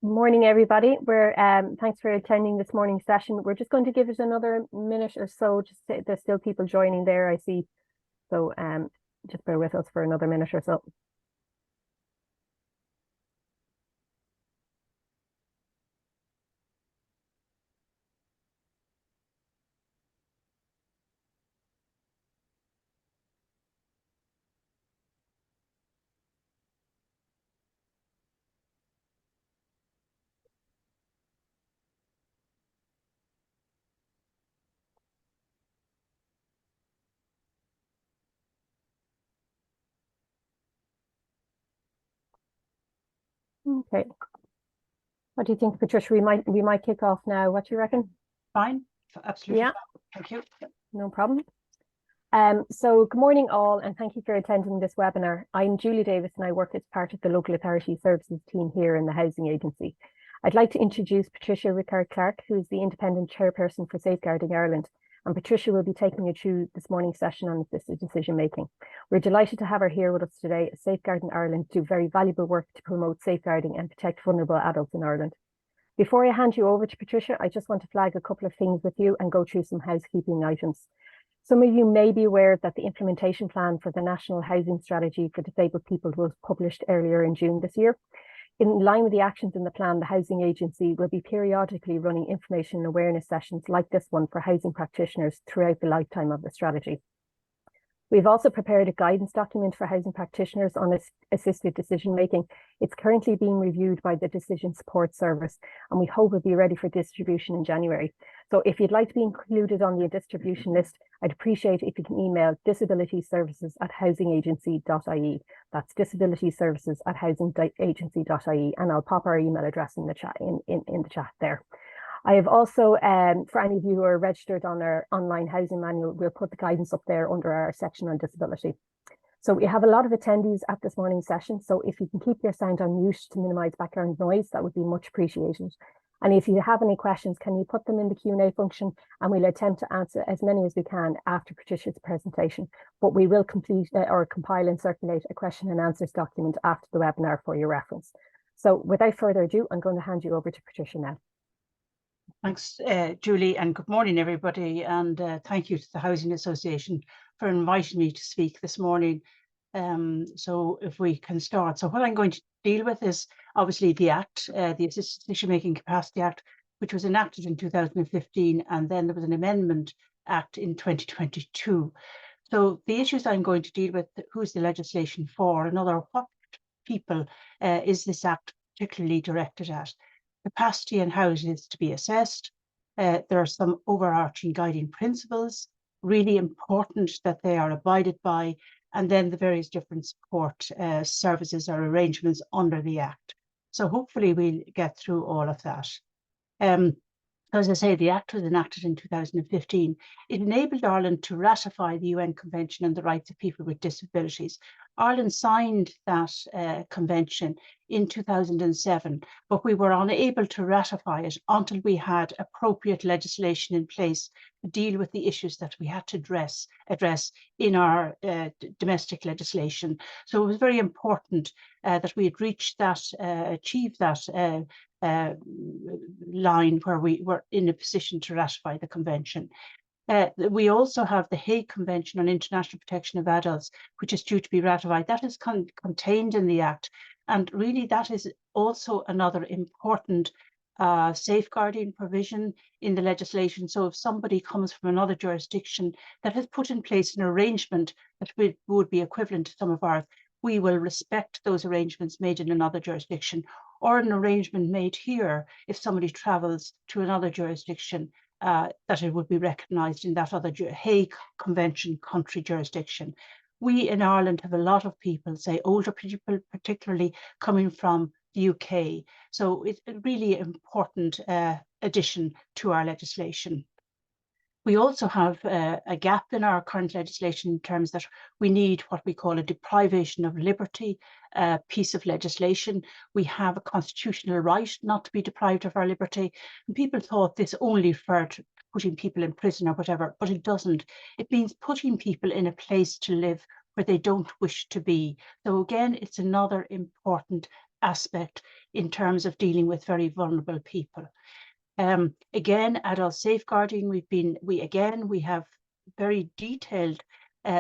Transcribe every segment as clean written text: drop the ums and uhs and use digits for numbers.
Morning, everybody. Thanks for attending this morning's session. We're just going to give it another minute or so. There's still people joining there, I see. So just bear with us for another minute or so. Okay. What do you think, Patricia? We might kick off now. What do you reckon? Fine, absolutely. Yeah. Fine. Thank you. No problem. So good morning all, and thank you for attending this webinar. I'm Julie Davis and I work as part of the Local Authority Services team here in the Housing Agency. I'd like to introduce Patricia Rickard Clarke, who is the independent chairperson for Safeguarding Ireland. And Patricia will be taking you through this morning's session on assisted decision making. We're delighted to have her here with us today. Safeguarding Ireland do very valuable work to promote safeguarding and protect vulnerable adults in Ireland. Before I hand you over to Patricia, I just want to flag a couple of things with you and go through some housekeeping items. Some of you may be aware that the implementation plan for the National Housing Strategy for Disabled People was published earlier in June this year. In line with the actions in the plan, the Housing Agency will be periodically running information and awareness sessions like this one for housing practitioners throughout the lifetime of the strategy. We've also prepared a guidance document for housing practitioners on assisted decision making. It's currently being reviewed by the Decision Support Service, and we hope it'll be ready for distribution in January. So if you'd like to be included on the distribution list, I'd appreciate if you can email disabilityservices@housingagency.ie. That's disabilityservices@housingagency.ie, and I'll pop our email address in the chat in the chat there. I have also, for any of you who are registered on our online housing manual, we'll put the guidance up there under our section on disability. So we have a lot of attendees at this morning's session. So if you can keep your sound on mute to minimize background noise, that would be much appreciated. And if you have any questions, can you put them in the Q&A function, and we'll attempt to answer as many as we can after Patricia's presentation. But we will complete or compile and circulate a question and answers document after the webinar for your reference. So without further ado, I'm going to hand you over to Patricia now. Thanks, Julie, and good morning, everybody. And thank you to the Housing Association for inviting me to speak this morning. So if we can start. So what I'm going to deal with is obviously the Act, the Assisted Decision Making Capacity Act, which was enacted in 2015, and then there was an Amendment Act in 2022. So the issues I'm going to deal with: who's the legislation for, and other what people is this Act particularly directed at? Capacity and how it is to be assessed. There are some overarching guiding principles, really important that they are abided by, and then the various different support services or arrangements under the Act. So hopefully we'll get through all of that. As I say, the Act was enacted in 2015. It enabled Ireland to ratify the UN Convention on the Rights of People with Disabilities. Ireland signed that convention in 2007, but we were unable to ratify it until we had appropriate legislation in place to deal with the issues that we had to address in our domestic legislation. So it was very important that we had reached that, achieved that line where we were in a position to ratify the convention. We also have the Hague Convention on International Protection of Adults, which is due to be ratified. That is contained in the Act, and really that is also another important safeguarding provision in the legislation. So if somebody comes from another jurisdiction that has put in place an arrangement that would be equivalent to some of ours, we will respect those arrangements made in another jurisdiction, or an arrangement made here if somebody travels to another jurisdiction, that it would be recognised in that other Hague Convention country jurisdiction. We in Ireland have a lot of people, say older people particularly, coming from the UK. So it's a really important addition to our legislation. We also have a gap in our current legislation in terms that we need what we call a deprivation of liberty piece of legislation. We have a constitutional right not to be deprived of our liberty. And people thought this only referred to putting people in prison or whatever, but it doesn't. It means putting people in a place to live where they don't wish to be. So again, it's another important aspect in terms of dealing with very vulnerable people. Again, adult safeguarding, we have very detailed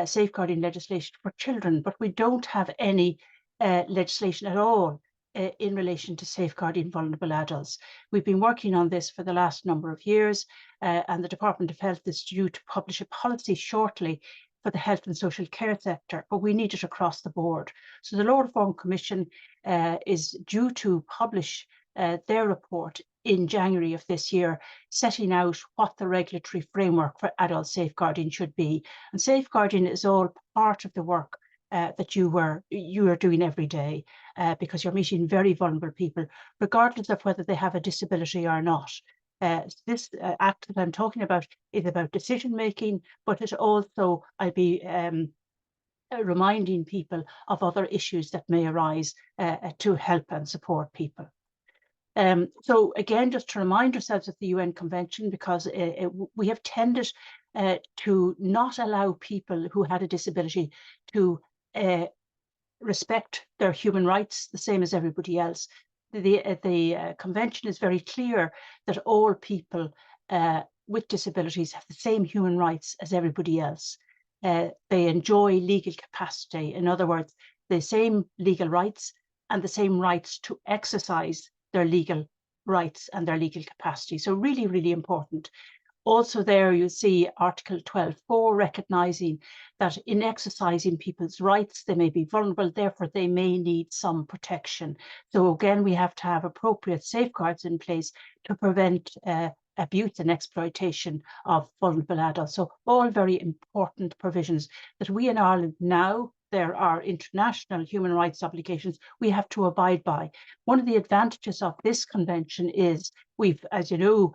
safeguarding legislation for children, but we don't have any legislation at all in relation to safeguarding vulnerable adults. We've been working on this for the last number of years, and the Department of Health is due to publish a policy shortly for the health and social care sector, but we need it across the board. So the Law Reform Commission is due to publish their report in January of this year, setting out what the regulatory framework for adult safeguarding should be. And safeguarding is all part of the work that you are doing every day, because you're meeting very vulnerable people, regardless of whether they have a disability or not. This act that I'm talking about is about decision making, but it also, I'll be reminding people of other issues that may arise to help and support people. So again, just to remind ourselves of the UN Convention, because we have tended to not allow people who had a disability to respect their human rights the same as everybody else. The convention is very clear that all people with disabilities have the same human rights as everybody else. They enjoy legal capacity. In other words, the same legal rights and the same rights to exercise their legal rights and their legal capacity. So really, really important. Also there you see Article 12.4 recognising that in exercising people's rights, they may be vulnerable, therefore they may need some protection. So again, we have to have appropriate safeguards in place to prevent abuse and exploitation of vulnerable adults. So all very important provisions that we in Ireland now, there are international human rights obligations we have to abide by. One of the advantages of this convention is we've, as you know,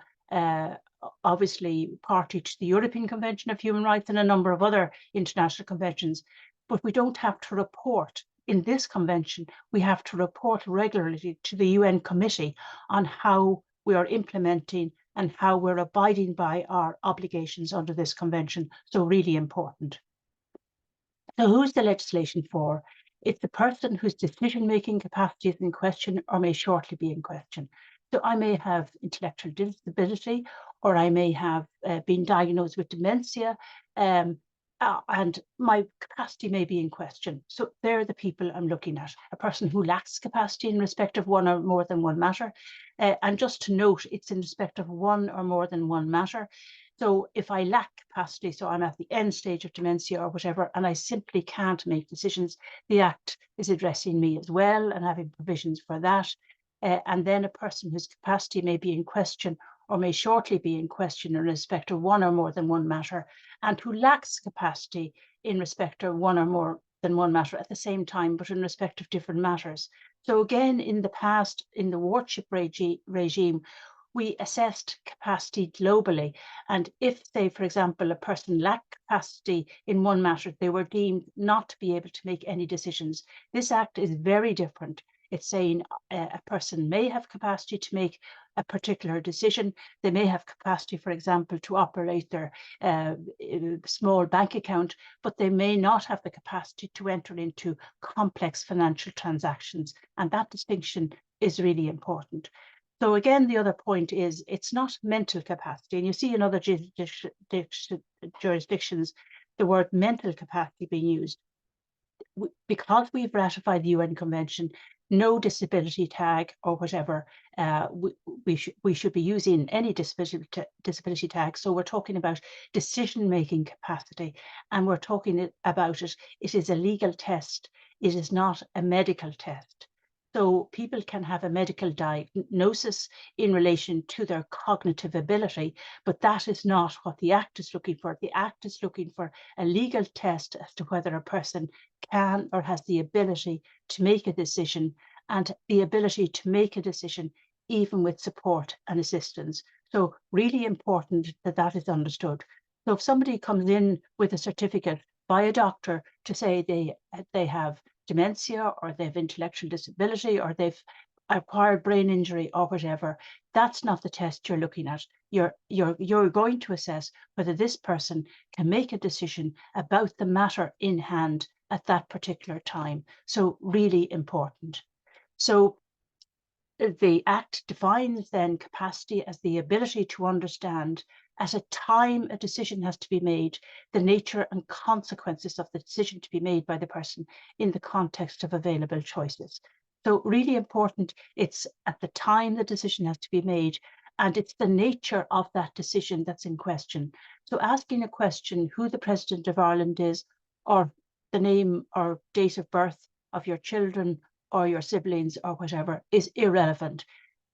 obviously party to the European Convention of Human Rights and a number of other international conventions, but we don't have to report. In this convention, we have to report regularly to the UN Committee on how we are implementing and how we're abiding by our obligations under this convention. So really important. So who's the legislation for? It's the person whose decision-making capacity is in question or may shortly be in question. So I may have intellectual disability, or I may have been diagnosed with dementia, and my capacity may be in question. So they're the people I'm looking at. A person who lacks capacity in respect of one or more than one matter. And just to note, it's in respect of one or more than one matter. So if I lack capacity, so I'm at the end stage of dementia or whatever, and I simply can't make decisions, the Act is addressing me as well and having provisions for that. And then a person whose capacity may be in question or may shortly be in question in respect of one or more than one matter, and who lacks capacity in respect of one or more than one matter at the same time, but in respect of different matters. So again, in the past, in the wardship regime, we assessed capacity globally. And if, say, for example, a person lacked capacity in one matter, they were deemed not to be able to make any decisions. This Act is very different. It's saying a person may have capacity to make a particular decision. They may have capacity, for example, to operate their small bank account, but they may not have the capacity to enter into complex financial transactions. And that distinction is really important. So again, the other point is it's not mental capacity. And you see in other jurisdictions, the word mental capacity being used. Because we've ratified the UN Convention, no disability tag or whatever, we should be using any disability tag. So we're talking about decision-making capacity, and we're talking about it. It is a legal test. It is not a medical test. So people can have a medical diagnosis in relation to their cognitive ability, but that is not what the Act is looking for. The Act is looking for a legal test as to whether a person can or has the ability to make a decision, and the ability to make a decision even with support and assistance. So really important that that is understood. So if somebody comes in with a certificate by a doctor to say they have dementia, or they've intellectual disability, or they've acquired brain injury or whatever, that's not the test you're looking at. You're going to assess whether this person can make a decision about the matter in hand at that particular time. So really important. So the Act defines then capacity as the ability to understand at a time a decision has to be made, the nature and consequences of the decision to be made by the person in the context of available choices. So really important, it's at the time the decision has to be made, and it's the nature of that decision that's in question. So asking a question, who the President of Ireland is, or the name or date of birth of your children or your siblings or whatever, is irrelevant.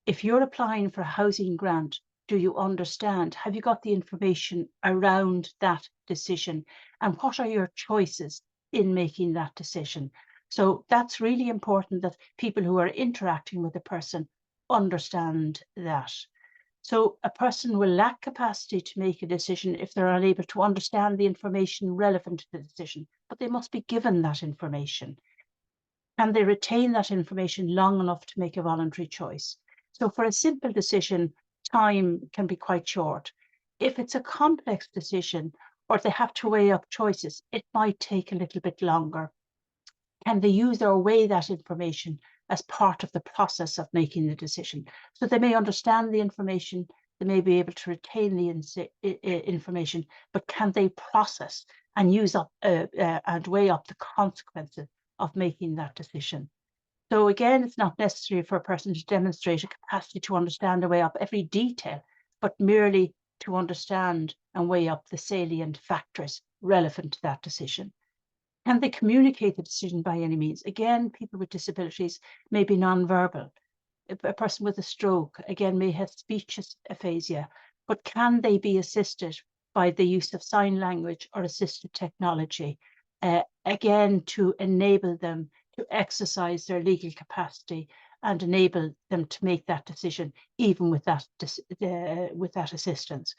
If you're applying for a housing grant, do you understand? Have you got the information around that decision? And what are your choices in making that decision? So that's really important that people who are interacting with a person understand that. So a person will lack capacity to make a decision if they're unable to understand the information relevant to the decision, but they must be given that information. Can they retain that information long enough to make a voluntary choice? So for a simple decision, time can be quite short. If it's a complex decision or they have to weigh up choices, it might take a little bit longer. Can they use or weigh that information as part of the process of making the decision? So they may understand the information, they may be able to retain the information, but can they process and use up and weigh up the consequences of making that decision? So again, it's not necessary for a person to demonstrate a capacity to understand and weigh up every detail, but merely to understand and weigh up the salient factors relevant to that decision. Can they communicate the decision by any means? Again, people with disabilities may be non-verbal. A person with a stroke, again, may have speech aphasia, but can they be assisted by the use of sign language or assistive technology, again, to enable them to exercise their legal capacity and enable them to make that decision, even with that assistance.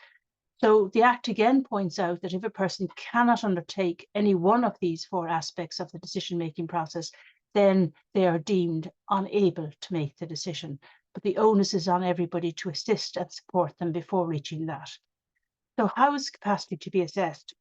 So the Act again points out that if a person cannot undertake any one of these four aspects of the decision-making process, then they are deemed unable to make the decision. But the onus is on everybody to assist and support them before reaching that. So how is capacity to be assessed?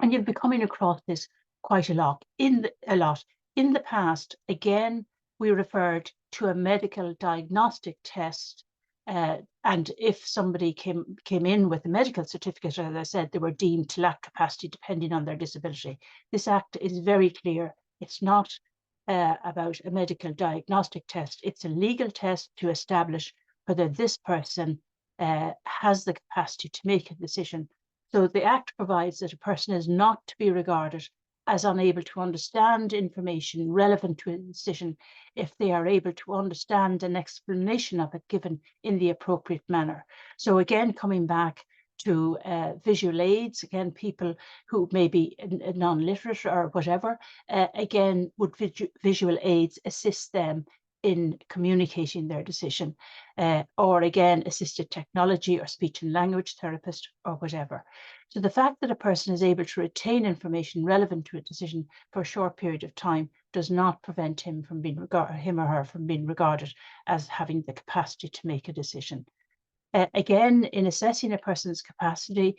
And you'll be coming across this quite a lot. In the past, again, we referred to a medical diagnostic test, and if somebody came in with a medical certificate, as I said, they were deemed to lack capacity depending on their disability. This Act is very clear. It's not about a medical diagnostic test. It's a legal test to establish whether this person has the capacity to make a decision. So the Act provides that a person is not to be regarded as unable to understand information relevant to a decision if they are able to understand an explanation of it given in the appropriate manner. So again, coming back to visual aids, again, people who may be non-literate or whatever, again, would visual aids assist them in communicating their decision, or again, assisted technology or speech and language therapist or whatever. So the fact that a person is able to retain information relevant to a decision for a short period of time does not prevent him or her from being regarded as having the capacity to make a decision. Again, in assessing a person's capacity,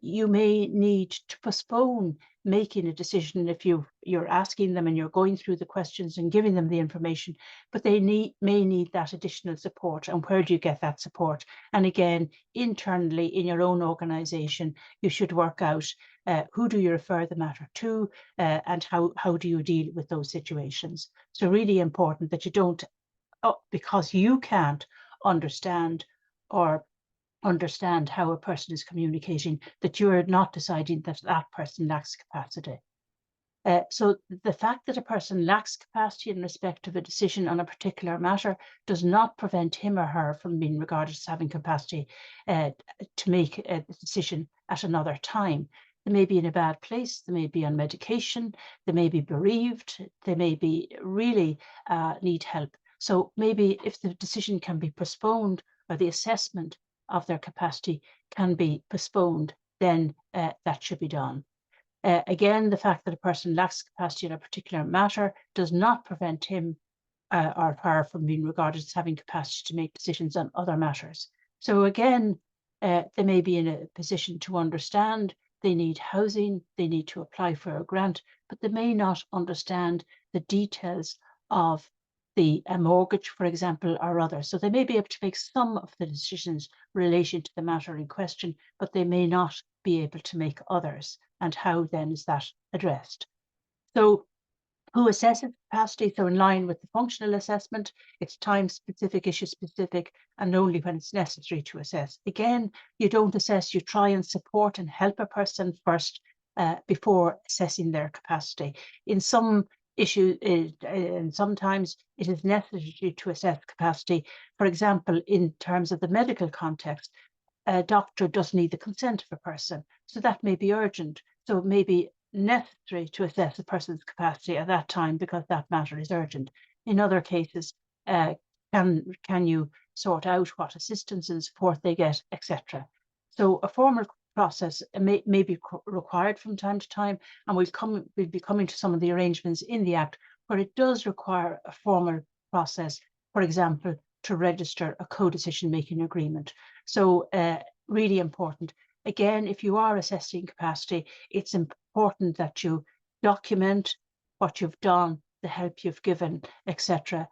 you may need to postpone making a decision if you're asking them and you're going through the questions and giving them the information, but they may need that additional support. And where do you get that support? And again, internally in your own organisation, you should work out who do you refer the matter to, and how do you deal with those situations. So really important that you don't, because you can't understand or understand how a person is communicating, that you are not deciding that that person lacks capacity. So the fact that a person lacks capacity in respect of a decision on a particular matter does not prevent him or her from being regarded as having capacity to make a decision at another time. They may be in a bad place, they may be on medication, they may be bereaved, they may be really need help. So maybe if the decision can be postponed or the assessment of their capacity can be postponed, then that should be done. Again, the fact that a person lacks capacity in a particular matter does not prevent him or her from being regarded as having capacity to make decisions on other matters. So again, they may be in a position to understand they need housing, they need to apply for a grant, but they may not understand the details of a mortgage, for example, or others. So they may be able to make some of the decisions relating to the matter in question, but they may not be able to make others. And how then is that addressed? So who assesses capacity? So in line with the functional assessment, it's time specific, issue specific, and only when it's necessary to assess. Again, you don't assess, you try and support and help a person first before assessing their capacity. In some issues, and sometimes it is necessary to assess capacity. For example, in terms of the medical context, a doctor does need the consent of a person, so that may be urgent. So it may be necessary to assess a person's capacity at that time because that matter is urgent. In other cases, can you sort out what assistance and support they get, etc. So a formal process may be required from time to time, and we'll be coming to some of the arrangements in the Act where it does require a formal process, for example, to register a co-decision making agreement. So really important. Again, if you are assessing capacity, it's important that you document what you've done, the help you've given, etc.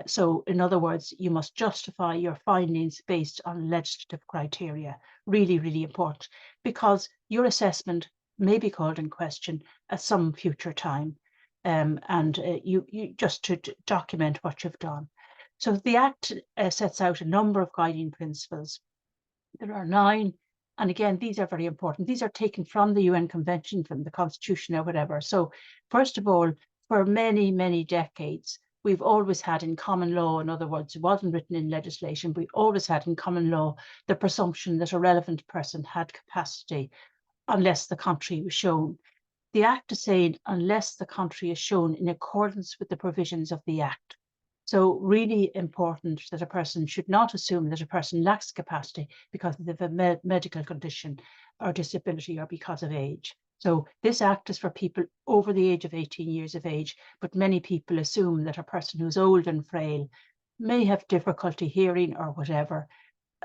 So in other words, you must justify your findings based on legislative criteria. Really, really important, because your assessment may be called in question at some future time. And you just to document what you've done. So the Act sets out a number of guiding principles. There are 9. And again, these are very important. These are taken from the UN Convention, from the Constitution or whatever. So first of all, for many, many decades, we've always had in common law, in other words, it wasn't written in legislation, we always had in common law the presumption that a relevant person had capacity unless the contrary was shown. The Act is saying unless the contrary is shown in accordance with the provisions of the Act. So really important that a person should not assume that a person lacks capacity because of a medical condition or disability or because of age. So this Act is for people over the age of 18 years of age, but many people assume that a person who's old and frail may have difficulty hearing or whatever.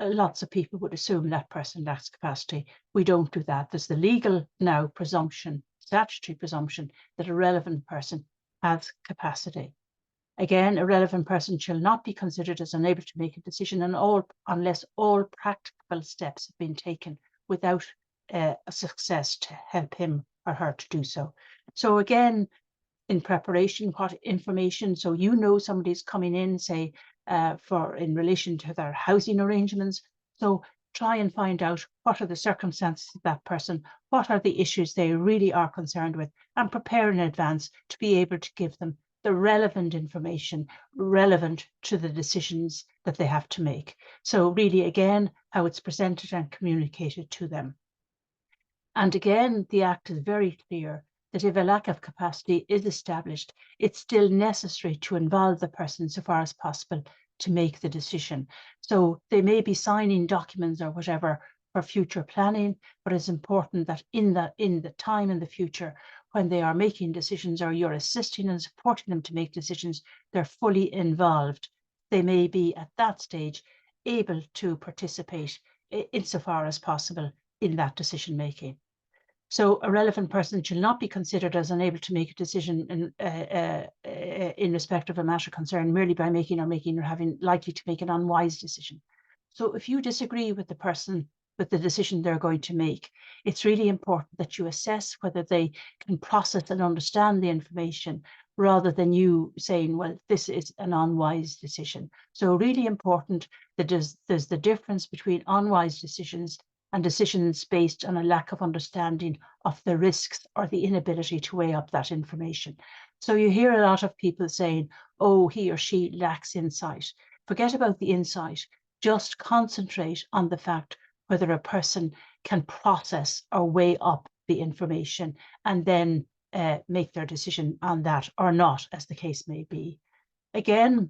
Lots of people would assume that person lacks capacity. We don't do that. There's the legal now presumption, statutory presumption, that a relevant person has capacity. Again, a relevant person shall not be considered as unable to make a decision unless all practical steps have been taken without a success to help him or her to do so. So again, in preparation, what information, so you know somebody's coming in, say, in relation to their housing arrangements. So try and find out what are the circumstances of that person, what are the issues they really are concerned with, and prepare in advance to be able to give them the relevant information relevant to the decisions that they have to make. So really, again, how it's presented and communicated to them. And again, the Act is very clear that if a lack of capacity is established, it's still necessary to involve the person so far as possible to make the decision. So they may be signing documents or whatever for future planning, but it's important that in the time in the future when they are making decisions or you're assisting and supporting them to make decisions, they're fully involved. They may be at that stage able to participate insofar as possible in that decision making. So a relevant person shall not be considered as unable to make a decision in respect of a matter concerned merely by making or having likely to make an unwise decision. So if you disagree with the person with the decision they're going to make, it's really important that you assess whether they can process and understand the information rather than you saying, well, this is an unwise decision. So really important that there's the difference between unwise decisions and decisions based on a lack of understanding of the risks or the inability to weigh up that information. So you hear a lot of people saying, oh, he or she lacks insight. Forget about the insight. Just concentrate on the fact whether a person can process or weigh up the information and then make their decision on that or not, as the case may be. Again,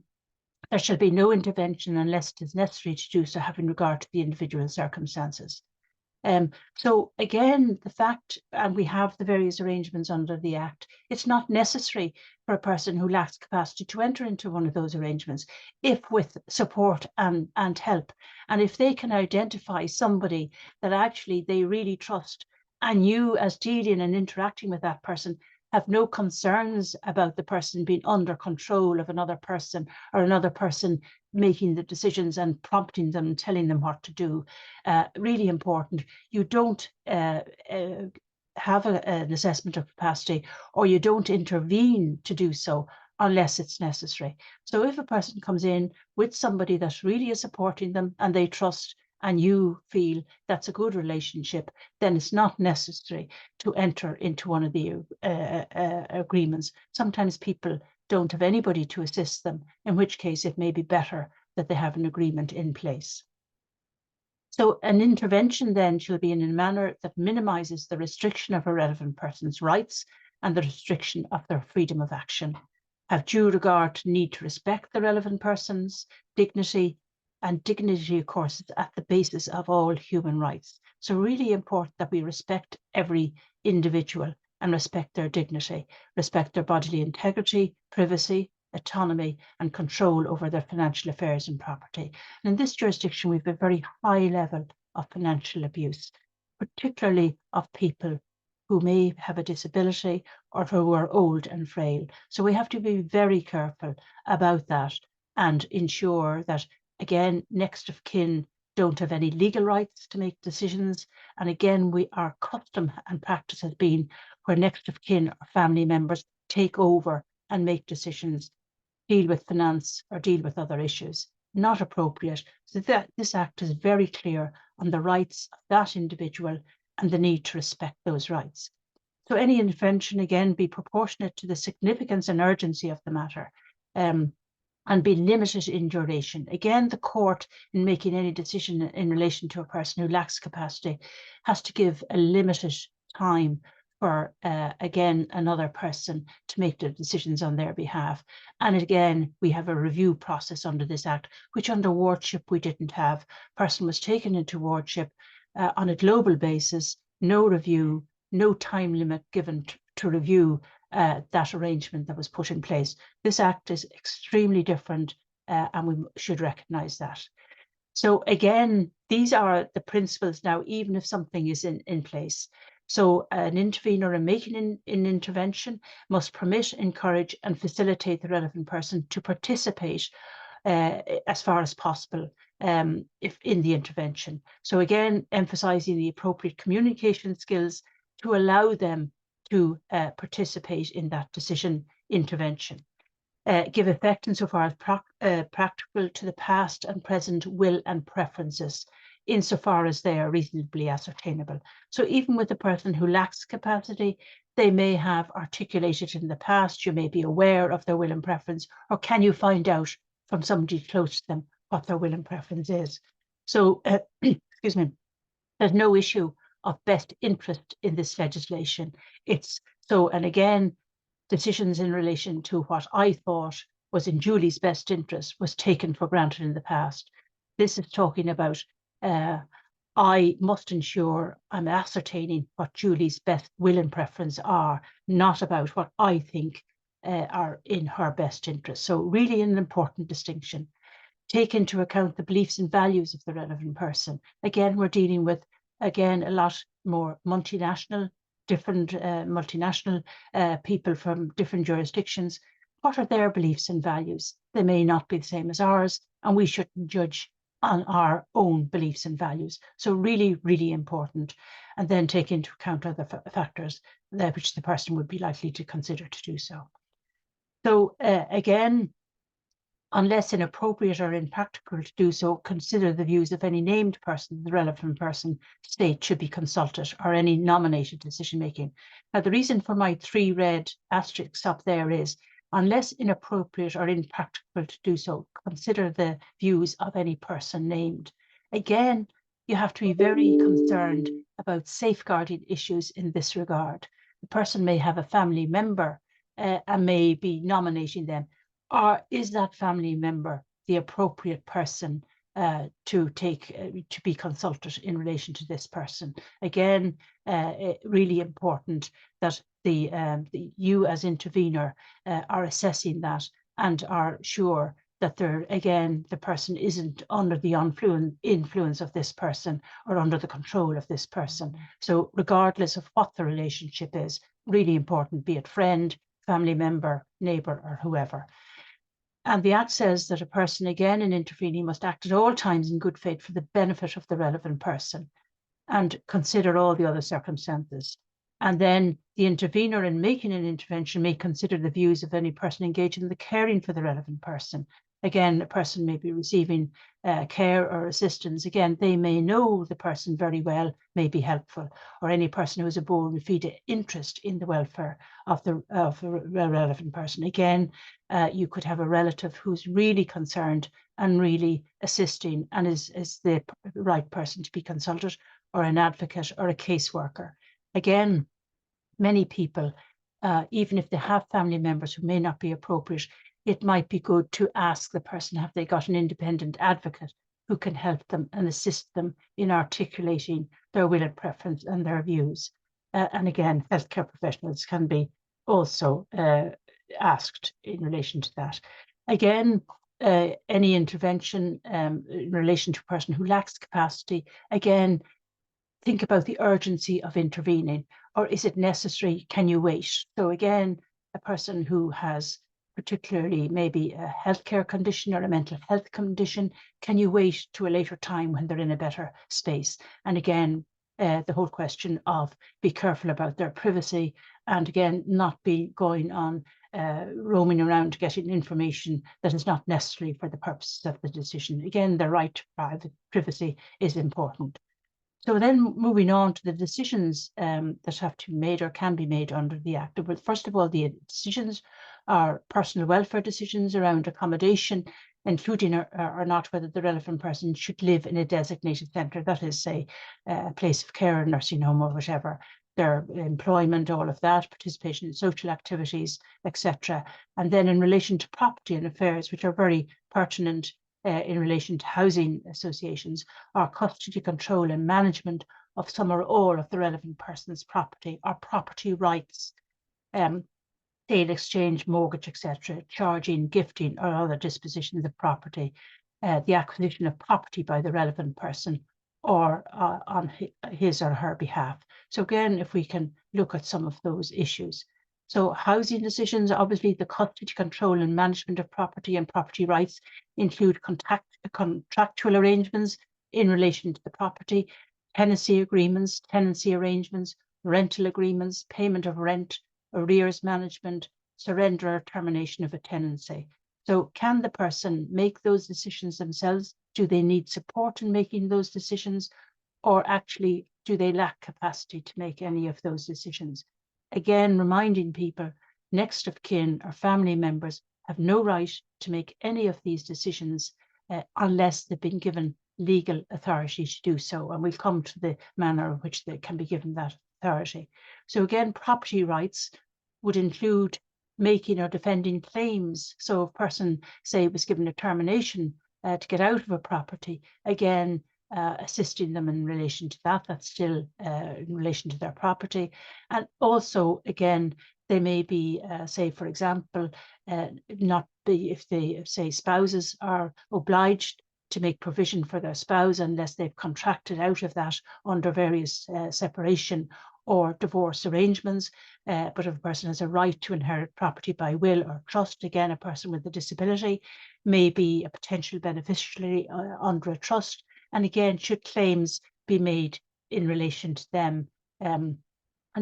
there shall be no intervention unless it is necessary to do so having regard to the individual circumstances. So again, the fact, and we have the various arrangements under the Act, it's not necessary for a person who lacks capacity to enter into one of those arrangements if with support and help. And if they can identify somebody that actually they really trust, and you as dealing and interacting with that person have no concerns about the person being under control of another person, or another person making the decisions and prompting them, telling them what to do. Really important. You don't have an assessment of capacity, or you don't intervene to do so unless it's necessary. So if a person comes in with somebody that really is supporting them and they trust, and you feel that's a good relationship, then it's not necessary to enter into one of the agreements. Sometimes people don't have anybody to assist them, in which case it may be better that they have an agreement in place. So an intervention then shall be in a manner that minimises the restriction of a relevant person's rights and the restriction of their freedom of action. Have due regard to need to respect the relevant person's dignity, and dignity, of course, is at the basis of all human rights. So really important that we respect every individual and respect their dignity, respect their bodily integrity, privacy, autonomy, and control over their financial affairs and property. And in this jurisdiction, we've a very high level of financial abuse, particularly of people who may have a disability or who are old and frail. So we have to be very careful about that and ensure that, again, next of kin don't have any legal rights to make decisions. And again, our custom and practice has been where next of kin or family members take over and make decisions, deal with finance or deal with other issues. Not appropriate. So that this Act is very clear on the rights of that individual and the need to respect those rights. So any intervention, again, be proportionate to the significance and urgency of the matter, and be limited in duration. Again, the court, in making any decision in relation to a person who lacks capacity, has to give a limited time for, again, another person to make the decisions on their behalf. And again, we have a review process under this Act, which under wardship we didn't have. Person was taken into wardship on a global basis, no review, no time limit given to review that arrangement that was put in place. This Act is extremely different, and we should recognise that. So again, these are the principles now, even if something is in place. So an intervener in making an intervention must permit, encourage, and facilitate the relevant person to participate as far as possible if in the intervention. So again, emphasising the appropriate communication skills to allow them to participate in that decision intervention. Give effect insofar as practical to the past and present will and preferences, insofar as they are reasonably ascertainable. So even with a person who lacks capacity, they may have articulated in the past, you may be aware of their will and preference, or can you find out from somebody close to them what their will and preference is. So, excuse me, there's no issue of best interest in this legislation. It's so, and again, decisions in relation to what I thought was in Julie's best interest was taken for granted in the past. This is talking about I must ensure I'm ascertaining what Julie's best will and preference are, not about what I think are in her best interest. So really an important distinction. Take into account the beliefs and values of the relevant person. Again, we're dealing with, again, a lot more multinational, different multinational people from different jurisdictions. What are their beliefs and values? They may not be the same as ours, and we shouldn't judge on our own beliefs and values. So really, really important. And then take into account other factors which the person would be likely to consider to do so. So again, unless inappropriate or impractical to do so, consider the views of any named person, the relevant person state should be consulted, or any nominated decision making. Now, the reason for my 3 red asterisks up there is, unless inappropriate or impractical to do so, consider the views of any person named. Again, you have to be very concerned about safeguarding issues in this regard. The person may have a family member and may be nominating them. Or is that family member the appropriate person to be consulted in relation to this person? Again, really important that you as intervener are assessing that and are sure that the person isn't under the influence of this person or under the control of this person. So regardless of what the relationship is, really important, be it friend, family member, neighbour, or whoever. And the Act says that a person, again, in intervening, must act at all times in good faith for the benefit of the relevant person and consider all the other circumstances. And then the intervener in making an intervention may consider the views of any person engaged in the caring for the relevant person. Again, a person may be receiving care or assistance. Again, they may know the person very well, may be helpful, or any person who has a bona fide interest in the welfare of the relevant person. Again, you could have a relative who's really concerned and really assisting and is the right person to be consulted, or an advocate or a caseworker. Again, many people, even if they have family members who may not be appropriate, it might be good to ask the person, have they got an independent advocate who can help them and assist them in articulating their will and preference and their views. And again, healthcare professionals can be also asked in relation to that. Again, any intervention in relation to a person who lacks capacity, again, think about the urgency of intervening, or is it necessary? Can you wait? So again, a person who has particularly maybe a healthcare condition or a mental health condition, can you wait to a later time when they're in a better space? And again, the whole question of be careful about their privacy, and again, not be going on roaming around getting information that is not necessary for the purposes of the decision. Again, the right to private privacy is important. So then moving on to the decisions that have to be made or can be made under the Act. But first of all, the decisions are personal welfare decisions around accommodation, including or not whether the relevant person should live in a designated centre, that is, say, a place of care, a nursing home or whatever, their employment, all of that, participation in social activities, etc. And then in relation to property and affairs, which are very pertinent in relation to housing associations, are custody, control and management of some or all of the relevant person's property or property rights, sale, exchange, mortgage, etc., charging, gifting or other dispositions of property, the acquisition of property by the relevant person or on his or her behalf. So again, if we can look at some of those issues. So housing decisions, obviously the custody, control and management of property and property rights include contractual arrangements in relation to the property, tenancy agreements, tenancy arrangements, rental agreements, payment of rent, arrears management, surrender or termination of a tenancy. So can the person make those decisions themselves? Do they need support in making those decisions? Or actually, do they lack capacity to make any of those decisions? Again, reminding people, next of kin or family members have no right to make any of these decisions unless they've been given legal authority to do so. And we'll come to the manner in which they can be given that authority. So again, property rights would include making or defending claims. So if a person, say, was given a termination to get out of a property, again, assisting them in relation to that, that's still in relation to their property. And also, again, they may be, say, for example, not be, if they, say, spouses are obliged to make provision for their spouse unless they've contracted out of that under various separation or divorce arrangements. But if a person has a right to inherit property by will or trust, again, a person with a disability may be a potential beneficiary under a trust. And again, should claims be made in relation to them, and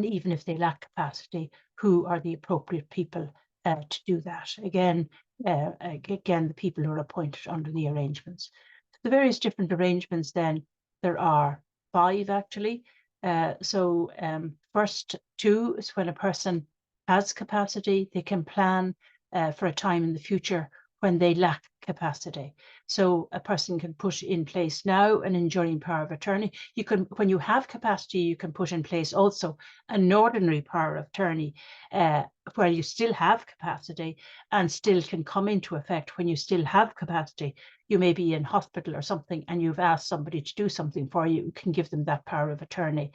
even if they lack capacity, who are the appropriate people to do that? Again, the people who are appointed under the arrangements. The various different arrangements then, there are 5 actually. First 2 is when a person has capacity, they can plan for a time in the future when they lack capacity. So a person can put in place now an enduring power of attorney. You can, when you have capacity, you can put in place also an ordinary power of attorney where you still have capacity and still can come into effect when you still have capacity. You may be in hospital or something and you've asked somebody to do something for you, you can give them that power of attorney.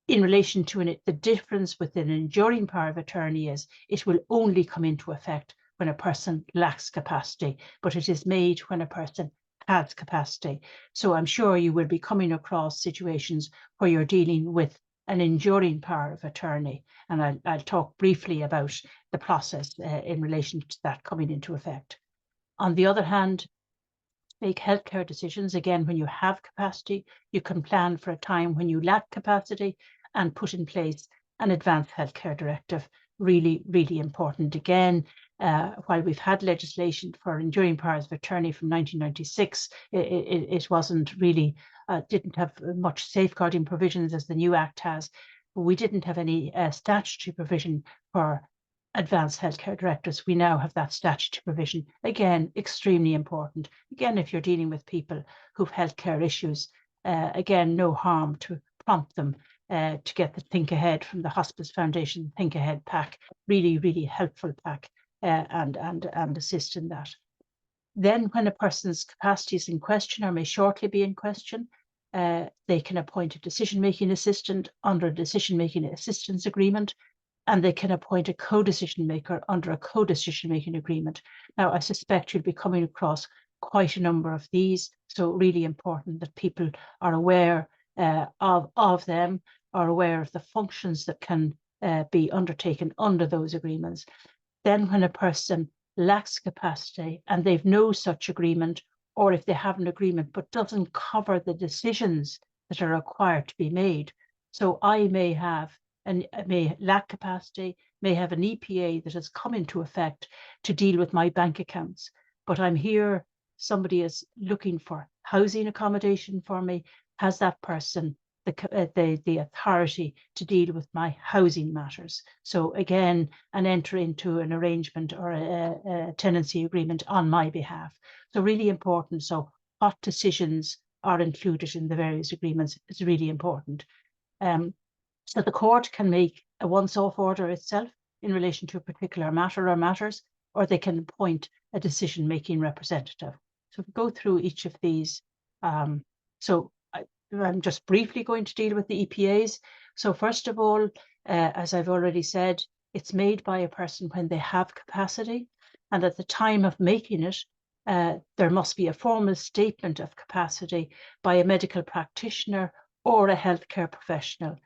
In relation to it, the difference with an enduring power of attorney is it will only come into effect when a person lacks capacity, but it is made when a person has capacity. So I'm sure you will be coming across situations where you're dealing with an enduring power of attorney. And I'll talk briefly about the process in relation to that coming into effect. On the other hand, make healthcare decisions. Again, when you have capacity, you can plan for a time when you lack capacity and put in place an advanced healthcare directive. Really, really important. Again, while we've had legislation for enduring powers of attorney from 1996, it wasn't really, didn't have much safeguarding provisions as the new Act has. But we didn't have any statutory provision for advanced healthcare directives. We now have that statutory provision. Again, extremely important. Again, if you're dealing with people who've healthcare issues, again, no harm to prompt them to get the Think Ahead from the Hospice Foundation Think Ahead pack. Really, really helpful pack and assist in that. Then when a person's capacity is in question or may shortly be in question, they can appoint a decision-making assistant under a decision-making assistance agreement, and they can appoint a co-decision maker under a co-decision making agreement. Now, I suspect you'll be coming across quite a number of these, so really important that people are aware of them, are aware of the functions that can be undertaken under those agreements. Then when a person lacks capacity and they've no such agreement, or if they have an agreement but doesn't cover the decisions that are required to be made. So I may have and may lack capacity, may have an EPA that has come into effect to deal with my bank accounts, but I'm here, somebody is looking for housing accommodation for me. Has that person the authority to deal with my housing matters? So again, and enter into an arrangement or a tenancy agreement on my behalf. So really important. So what decisions are included in the various agreements is really important. So the court can make a once-off order itself in relation to a particular matter or matters, or they can appoint a decision-making representative. So we go through each of these. So I'm just briefly going to deal with the EPAs. So first of all, as I've already said, it's made by a person when they have capacity, and at the time of making it, there must be a formal statement of capacity by a medical practitioner or a healthcare professional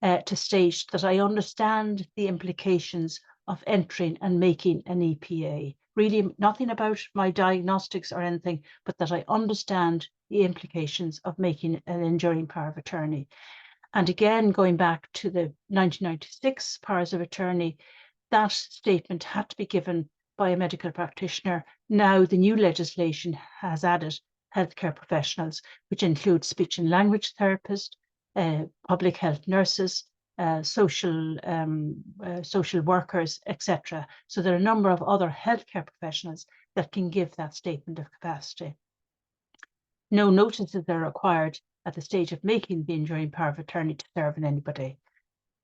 to state that I understand the implications of entering and making an EPA. Really nothing about my diagnostics or anything, but that I understand the implications of making an enduring power of attorney. And again, going back to the 1996 powers of attorney, that statement had to be given by a medical practitioner. Now the new legislation has added healthcare professionals, which include speech and language therapists, public health nurses, social workers, etc. So there are a number of other healthcare professionals that can give that statement of capacity. No notices are required at the stage of making the enduring power of attorney to serve on anybody.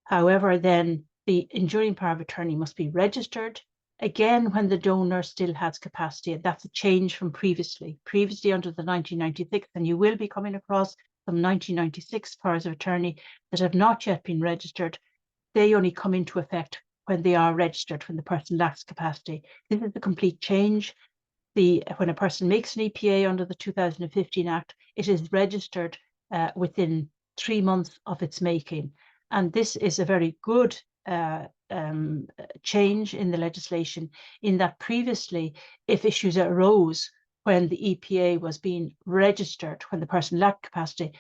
However, then the enduring power of attorney must be registered, again when the donor still has capacity, and that's a change from previously under the 1996, and you will be coming across some 1996 powers of attorney that have not yet been registered. They only come into effect when they are registered, when the person lacks capacity. This is a complete change. When a person makes an EPA under the 2015 Act, it is registered within 3 months of its making. And this is a very good change in the legislation, in that previously, if issues arose when the EPA was being registered, when the person lacked capacity,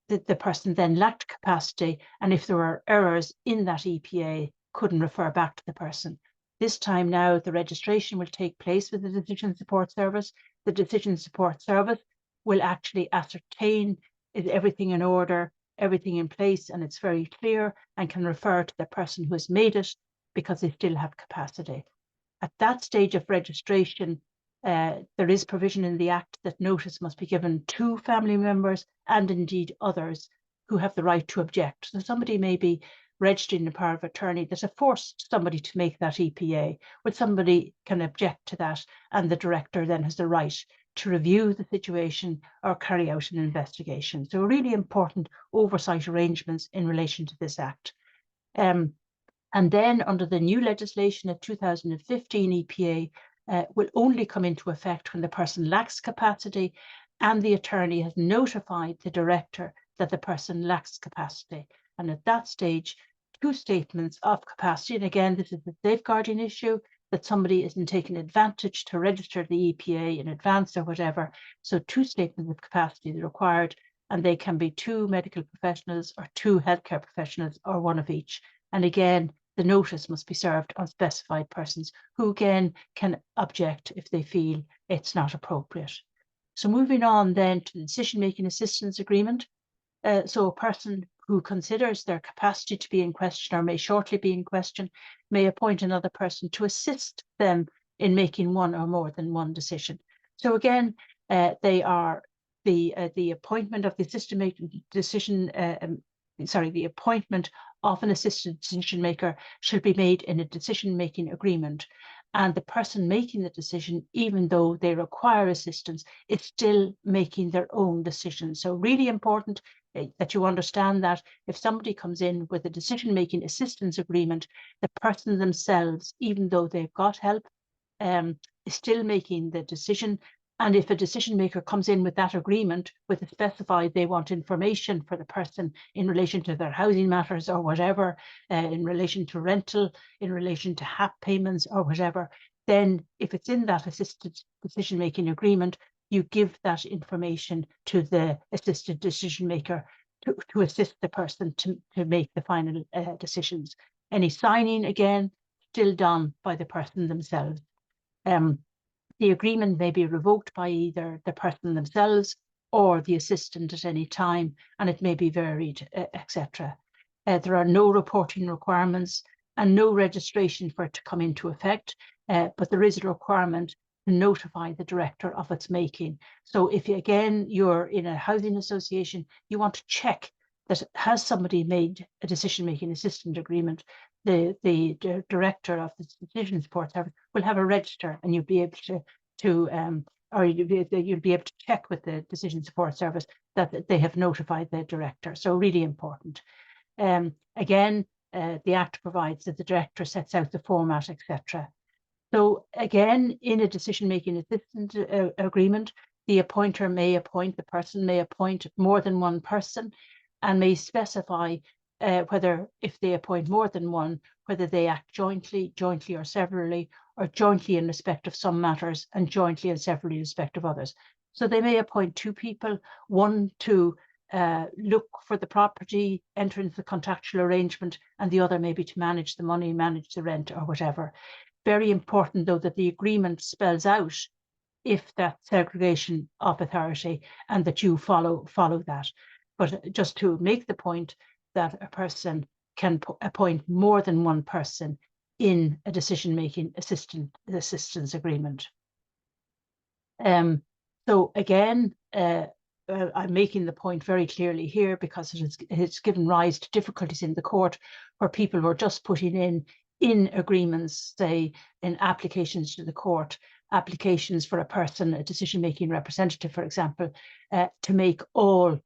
the person then lacked capacity, and if there were errors in that EPA, couldn't refer back to the person. This time now, the registration will take place with the Decision Support Service. The Decision Support Service will actually ascertain is everything in order, everything in place, and it's very clear, and can refer to the person who has made it because they still have capacity. At that stage of registration, there is provision in the Act that notice must be given to family members and indeed others who have the right to object. So somebody may be registering a power of attorney that have forced somebody to make that EPA, but somebody can object to that, and the director then has the right to review the situation or carry out an investigation. So really important oversight arrangements in relation to this Act. And then under the new legislation of 2015 EPA will only come into effect when the person lacks capacity and the attorney has notified the director that the person lacks capacity. And at that stage, 2 statements of capacity, and again, this is the safeguarding issue, that somebody isn't taking advantage to register the EPA in advance or whatever. So 2 statements of capacity are required, and they can be 2 medical professionals or 2 healthcare professionals or 1 of each. And again, the notice must be served on specified persons who again can object if they feel it's not appropriate. So moving on then to the decision-making assistance agreement. So a person who considers their capacity to be in question or may shortly be in question may appoint another person to assist them in making one or more than one decision. So again, they are the appointment of the decision-making decision. The appointment of an assistant decision maker should be made in a decision-making agreement. And the person making the decision, even though they require assistance, is still making their own decision. So really important that you understand that if somebody comes in with a decision-making assistance agreement, the person themselves, even though they've got help, is still making the decision. And if a decision maker comes in with that agreement, with a specified they want information for the person in relation to their housing matters or whatever, in relation to rental, in relation to HAP payments or whatever, then if it's in that assisted decision-making agreement, you give that information to the assisted decision maker to assist the person to make the final decisions. Any signing, again, still done by the person themselves. The agreement may be revoked by either the person themselves or the assistant at any time, and it may be varied, etc. There are no reporting requirements and no registration for it to come into effect, but there is a requirement to notify the director of its making. So if you're in a housing association, you want to check that has somebody made a decision-making assistant agreement, the director of the decision support service will have a register, and you'll be able you'll be able to check with the decision support service that they have notified the director. So really important. Again, the Act provides that the director sets out the format, etc. So again, in a decision-making assistant agreement, the person may appoint more than one person, and may specify whether, if they appoint more than one, whether they act jointly or severally, or jointly in respect of some matters and jointly and severally in respect of others. So they may appoint 2 people, one to look for the property, enter into the contractual arrangement, and the other maybe to manage the money, manage the rent or whatever. Very important, though, that the agreement spells out if that segregation of authority and that you follow that. But just to make the point that a person can appoint more than one person in a decision-making assistance agreement. So again, I'm making the point very clearly here because it's given rise to difficulties in the court where people were just putting in agreements, say in applications to the court, applications for a person, a decision-making representative, for example, to make all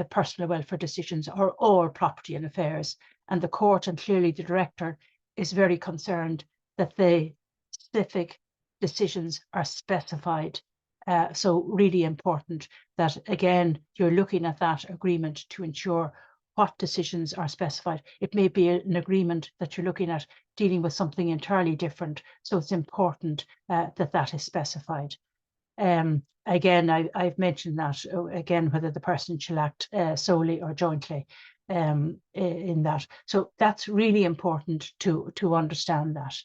personal welfare decisions or all property and affairs. And the court, and clearly the director, is very concerned that the specific decisions are specified. So really important that, again, you're looking at that agreement to ensure what decisions are specified. It may be an agreement that you're looking at dealing with something entirely different. So it's important that is specified. Again, I've mentioned that, again, whether the person shall act solely or jointly in that. So that's really important to understand that.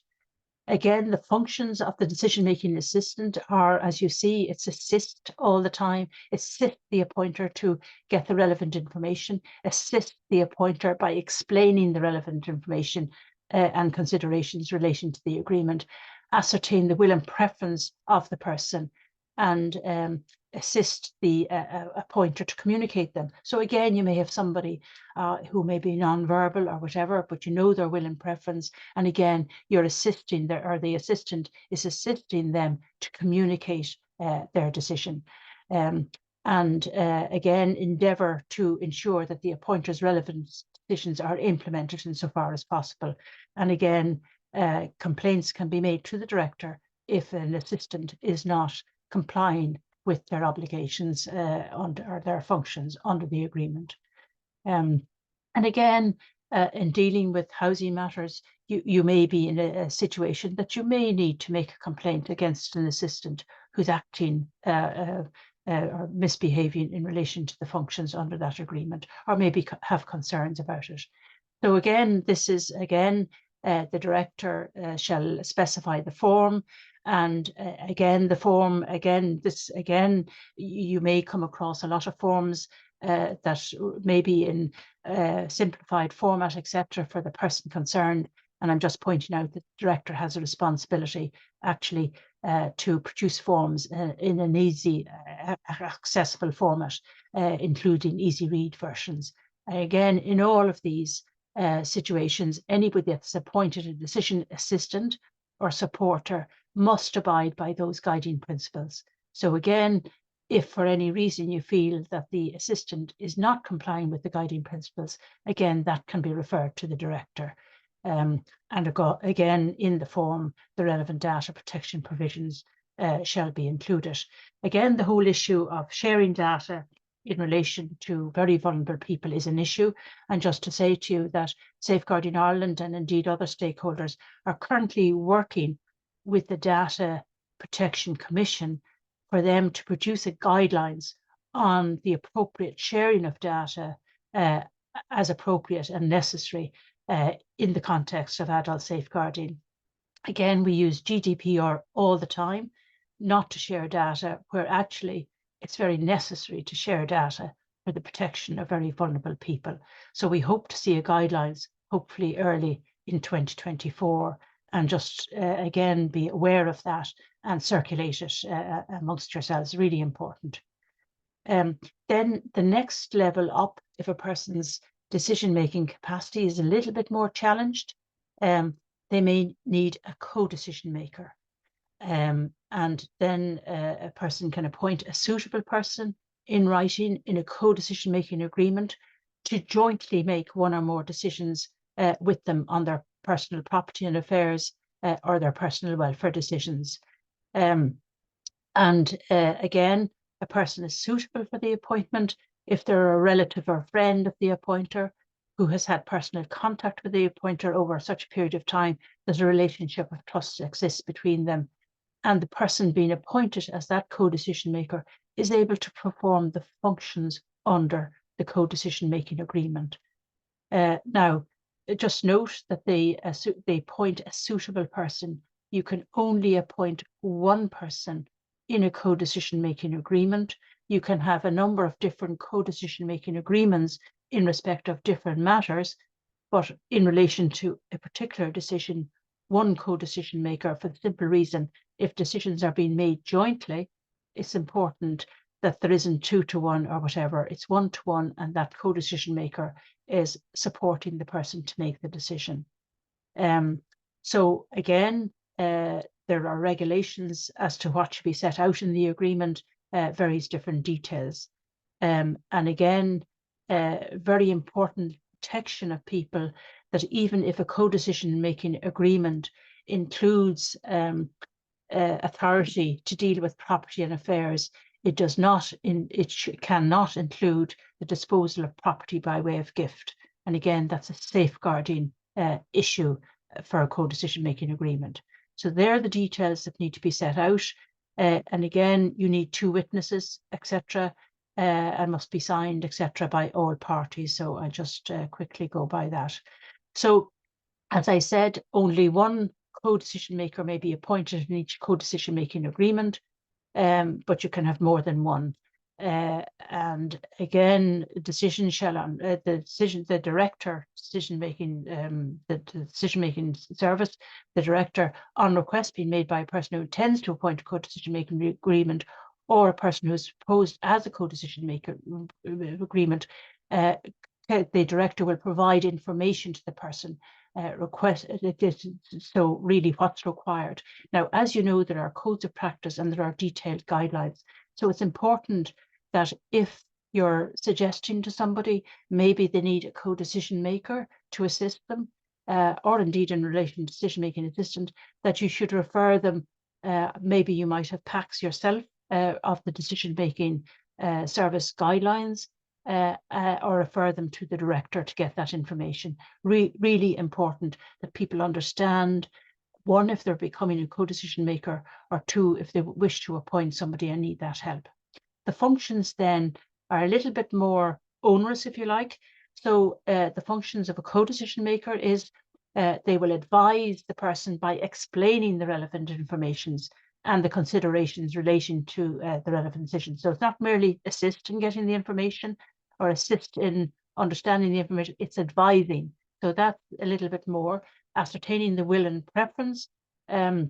Again, the functions of the decision-making assistant are, as you see, it's assist all the time, assist the appointer to get the relevant information, assist the appointer by explaining the relevant information and considerations relating to the agreement, ascertain the will and preference of the person, and assist the appointer to communicate them. So again, you may have somebody who may be non-verbal or whatever, but you know their will and preference. And again, you're assisting the assistant is assisting them to communicate their decision. And again, endeavour to ensure that the appointer's relevant decisions are implemented insofar as possible. And again, complaints can be made to the director if an assistant is not complying with their obligations or their functions under the agreement. And again, in dealing with housing matters, you may be in a situation that you may need to make a complaint against an assistant who's acting or misbehaving in relation to the functions under that agreement, or maybe have concerns about it. So again, this is the director shall specify the form, and you may come across a lot of forms that may be in simplified format, etc., for the person concerned. And I'm just pointing out that the director has a responsibility actually to produce forms in an easy, accessible format, including easy read versions. Again, in all of these situations, anybody that's appointed a decision assistant or supporter must abide by those guiding principles. So again, if for any reason you feel that the assistant is not complying with the guiding principles, again, that can be referred to the director. And again, in the form, the relevant data protection provisions shall be included. Again, the whole issue of sharing data in relation to very vulnerable people is an issue. And just to say to you that Safeguarding Ireland and indeed other stakeholders are currently working with the Data Protection Commission for them to produce guidelines on the appropriate sharing of data as appropriate and necessary in the context of adult safeguarding. Again, we use GDPR all the time not to share data where actually it's very necessary to share data for the protection of very vulnerable people. So we hope to see guidelines hopefully early in 2024, and just again be aware of that and circulate it amongst yourselves, really important. Then the next level up, if a person's decision-making capacity is a little bit more challenged, they may need a co-decision maker. And then a person can appoint a suitable person in writing in a co-decision making agreement to jointly make one or more decisions with them on their personal property and affairs or their personal welfare decisions. Again, a person is suitable for the appointment if they're a relative or friend of the appointer who has had personal contact with the appointer over such a period of time that a relationship of trust exists between them, and the person being appointed as that co-decision maker is able to perform the functions under the co-decision making agreement. Now, just note that they appoint a suitable person. You can only appoint one person in a co-decision making agreement. You can have a number of different co-decision making agreements in respect of different matters, but in relation to a particular decision, one co-decision maker, for the simple reason, if decisions are being made jointly, it's important that there isn't 2-to-1 or whatever, it's 1-to-1, and that co-decision maker is supporting the person to make the decision. So again, there are regulations as to what should be set out in the agreement, various different details. And again, very important protection of people, that even if a co-decision making agreement includes authority to deal with property and affairs, it does not cannot include the disposal of property by way of gift. And again, that's a safeguarding issue for a co-decision making agreement. So there are the details that need to be set out. And again, you need 2 witnesses, etc., and must be signed, etc., by all parties. So I just quickly go by that. So, as I said, only one co-decision maker may be appointed in each co-decision making agreement, but you can have more than one. And again, the decision making service, the director, on request being made by a person who intends to appoint a co-decision making agreement, or a person who is proposed as a co-decision maker agreement, the director will provide information to the person so really what's required. Now, as you know, there are codes of practice and there are detailed guidelines. So it's important that if you're suggesting to somebody, maybe they need a co-decision maker to assist them, or indeed in relation to decision-making assistant, that you should refer them. Maybe you might have packs yourself of the decision-making service guidelines, or refer them to the director to get that information. Really important that people understand, one, if they're becoming a co-decision maker, or two, if they wish to appoint somebody and need that help. The functions then are a little bit more onerous, if you like. So the functions of a co-decision maker is they will advise the person by explaining the relevant informations and the considerations relating to the relevant decision. So it's not merely assist in getting the information or assist in understanding the information, it's advising. So that's a little bit more ascertaining the will and preference in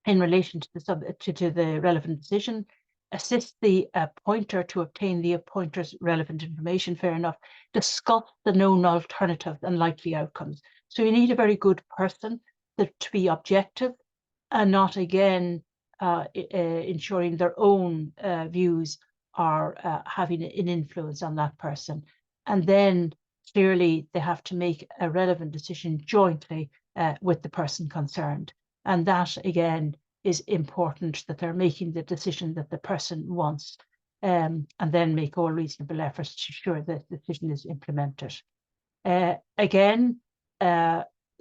relation to the relevant decision, assist the appointer to obtain the appointer's relevant information, fair enough, discuss the known alternatives and likely outcomes. So you need a very good person to be objective and not, again, ensuring their own views are having an influence on that person. And then clearly they have to make a relevant decision jointly with the person concerned. And that, again, is important, that they're making the decision that the person wants, and then make all reasonable efforts to ensure that the decision is implemented.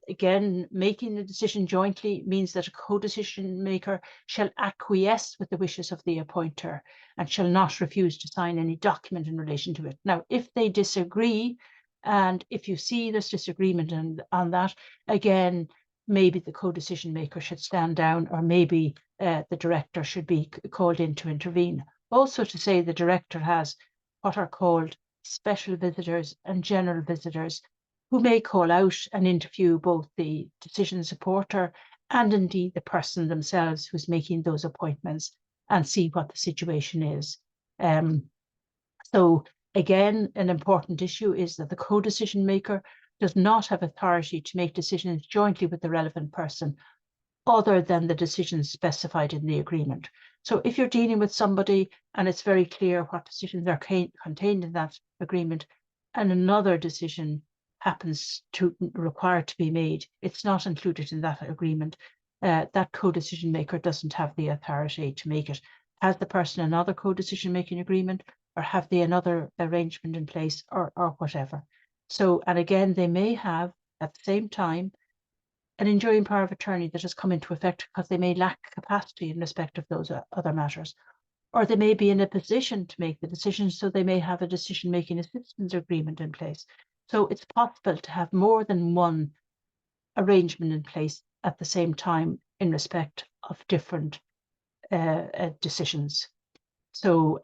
Again, making the decision jointly means that a co-decision maker shall acquiesce with the wishes of the appointer and shall not refuse to sign any document in relation to it. Now, if they disagree, and if you see there's disagreement on that, again, maybe the co-decision maker should stand down, or maybe the director should be called in to intervene. Also, to say the director has what are called special visitors and general visitors, who may call out and interview both the decision supporter and indeed the person themselves who's making those appointments and see what the situation is. So again, an important issue is that the co-decision maker does not have authority to make decisions jointly with the relevant person other than the decisions specified in the agreement. So if you're dealing with somebody and it's very clear what decisions are contained in that agreement, and another decision happens to require to be made, it's not included in that agreement, that co-decision maker doesn't have the authority to make it. Has the person another co-decision making agreement, or have they another arrangement in place, or whatever? So, and again, they may have at the same time an enduring power of attorney that has come into effect because they may lack capacity in respect of those other matters, or they may be in a position to make the decision, so they may have a decision-making assistance agreement in place. So it's possible to have more than one arrangement in place at the same time in respect of different decisions. So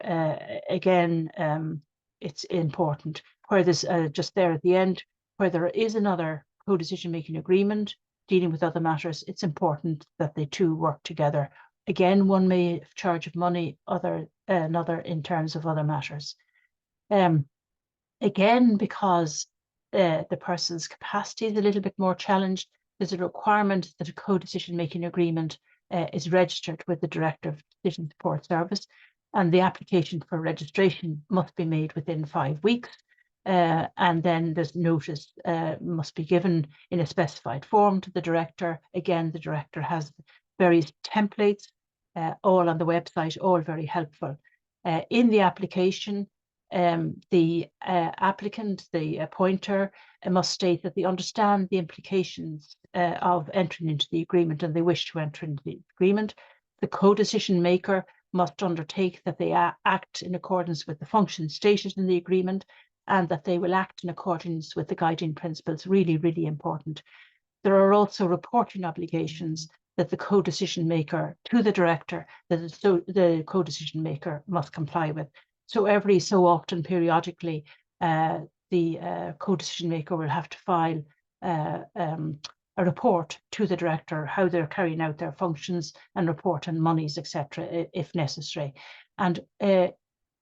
again, it's important. Where there's just there at the end, where there is another co-decision making agreement dealing with other matters, it's important that they two work together. Again, one may have charge of money, another in terms of other matters. Again, because the person's capacity is a little bit more challenged, there's a requirement that a co-decision making agreement is registered with the Director of Decision Support Service, and the application for registration must be made within 5 weeks. And then there's notice must be given in a specified form to the director. Again, the director has various templates, all on the website, all very helpful. In the application, the applicant, the appointer, must state that they understand the implications of entering into the agreement and they wish to enter into the agreement. The co-decision maker must undertake that they act in accordance with the functions stated in the agreement, and that they will act in accordance with the guiding principles. Really, really important. There are also reporting obligations that the co-decision maker to the director, that the co-decision maker must comply with. So every so often, periodically, the co-decision maker will have to file a report to the director, how they're carrying out their functions, and report on monies, etc., if necessary. And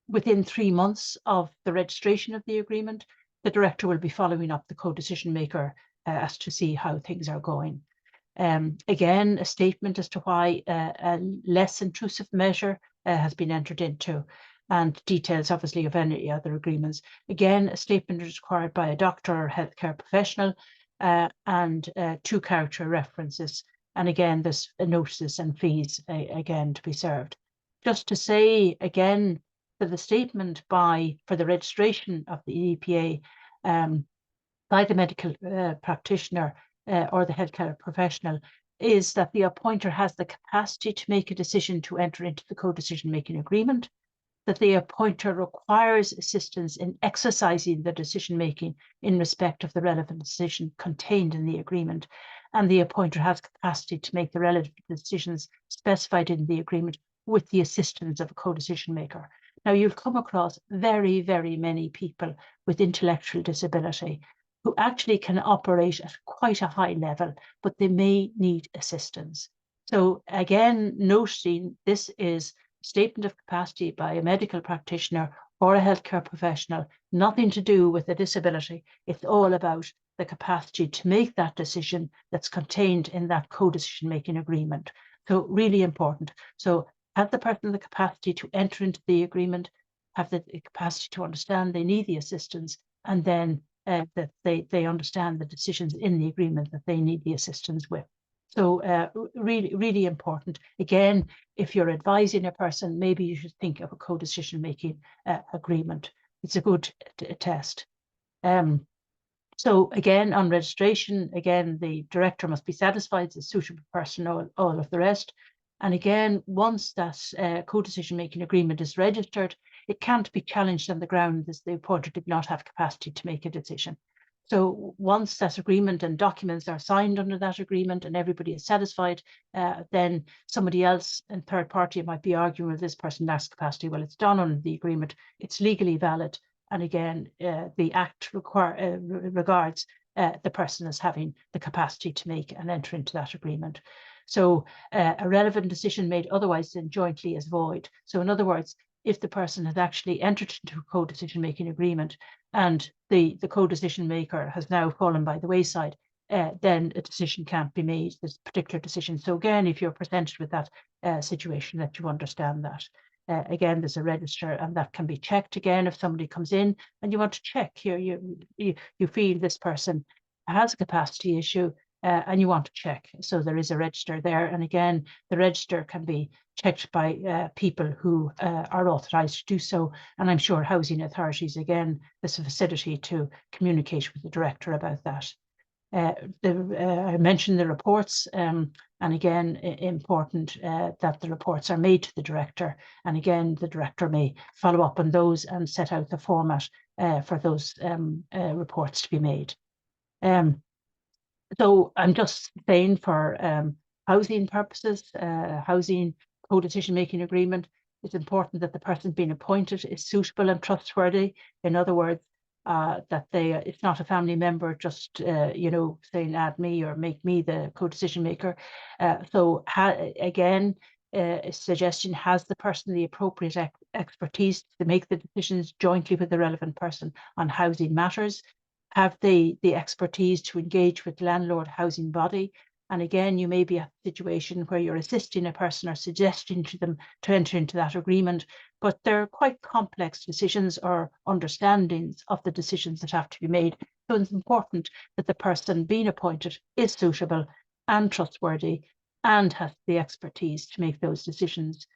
within 3 months of the registration of the agreement, the director will be following up the co-decision maker as to see how things are going. Again, a statement as to why a less intrusive measure has been entered into, and details obviously of any other agreements. Again, a statement is required by a doctor or healthcare professional, and 2 character references. And again, there's notices and fees again to be served. Just to say again, So the statement for the registration of the EPA by the medical practitioner or the healthcare professional is that the appointer has the capacity to make a decision to enter into the co-decision-making agreement, that the appointer requires assistance in exercising the decision-making in respect of the relevant decision contained in the agreement, and the appointer has capacity to make the relevant decisions specified in the agreement with the assistance of a co-decision maker. Now, you'll come across very, very many people with intellectual disability who actually can operate at quite a high level, but they may need assistance. So again, noting this is a statement of capacity by a medical practitioner or a healthcare professional, nothing to do with a disability. It's all about the capacity to make that decision that's contained in that co-decision making agreement. So really important. So have the person the capacity to enter into the agreement, have the capacity to understand they need the assistance, and then that they understand the decisions in the agreement that they need the assistance with. So really, really important. Again, if you're advising a person, maybe you should think of a co-decision making agreement. It's a good test. So again, on registration, again, the director must be satisfied it's a suitable person, all of the rest. And again, once that co-decision making agreement is registered, it can't be challenged on the ground that the appointer did not have capacity to make a decision. So once that agreement and documents are signed under that agreement and everybody is satisfied, then somebody else and third party might be arguing with this person lacks capacity. Well, it's done under the agreement, it's legally valid. And again, the Act regards the person as having the capacity to make and enter into that agreement. So a relevant decision made otherwise than jointly is void. So in other words, if the person has actually entered into a co-decision making agreement and the co-decision maker has now fallen by the wayside, then a decision can't be made, this particular decision. So again, if you're presented with that situation, that you understand that. Again, there's a register and that can be checked again if somebody comes in and you want to check here, you feel this person has a capacity issue and you want to check. So there is a register there. And again, the register can be checked by people who are authorised to do so. And I'm sure housing authorities, again, there's a facility to communicate with the director about that. I mentioned the reports, and again, important that the reports are made to the director. And again, the director may follow up on those and set out the format for those reports to be made. So I'm just saying for housing purposes, housing co-decision making agreement, it's important that the person being appointed is suitable and trustworthy. In other words, that it's not a family member just saying add me or make me the co-decision maker. So again, a suggestion: has the person the appropriate expertise to make the decisions jointly with the relevant person on housing matters? Have the expertise to engage with landlord housing body? And again, you may be at a situation where you're assisting a person or suggesting to them to enter into that agreement, but they're quite complex decisions or understandings of the decisions that have to be made. So it's important that the person being appointed is suitable and trustworthy and has the expertise to make those decisions.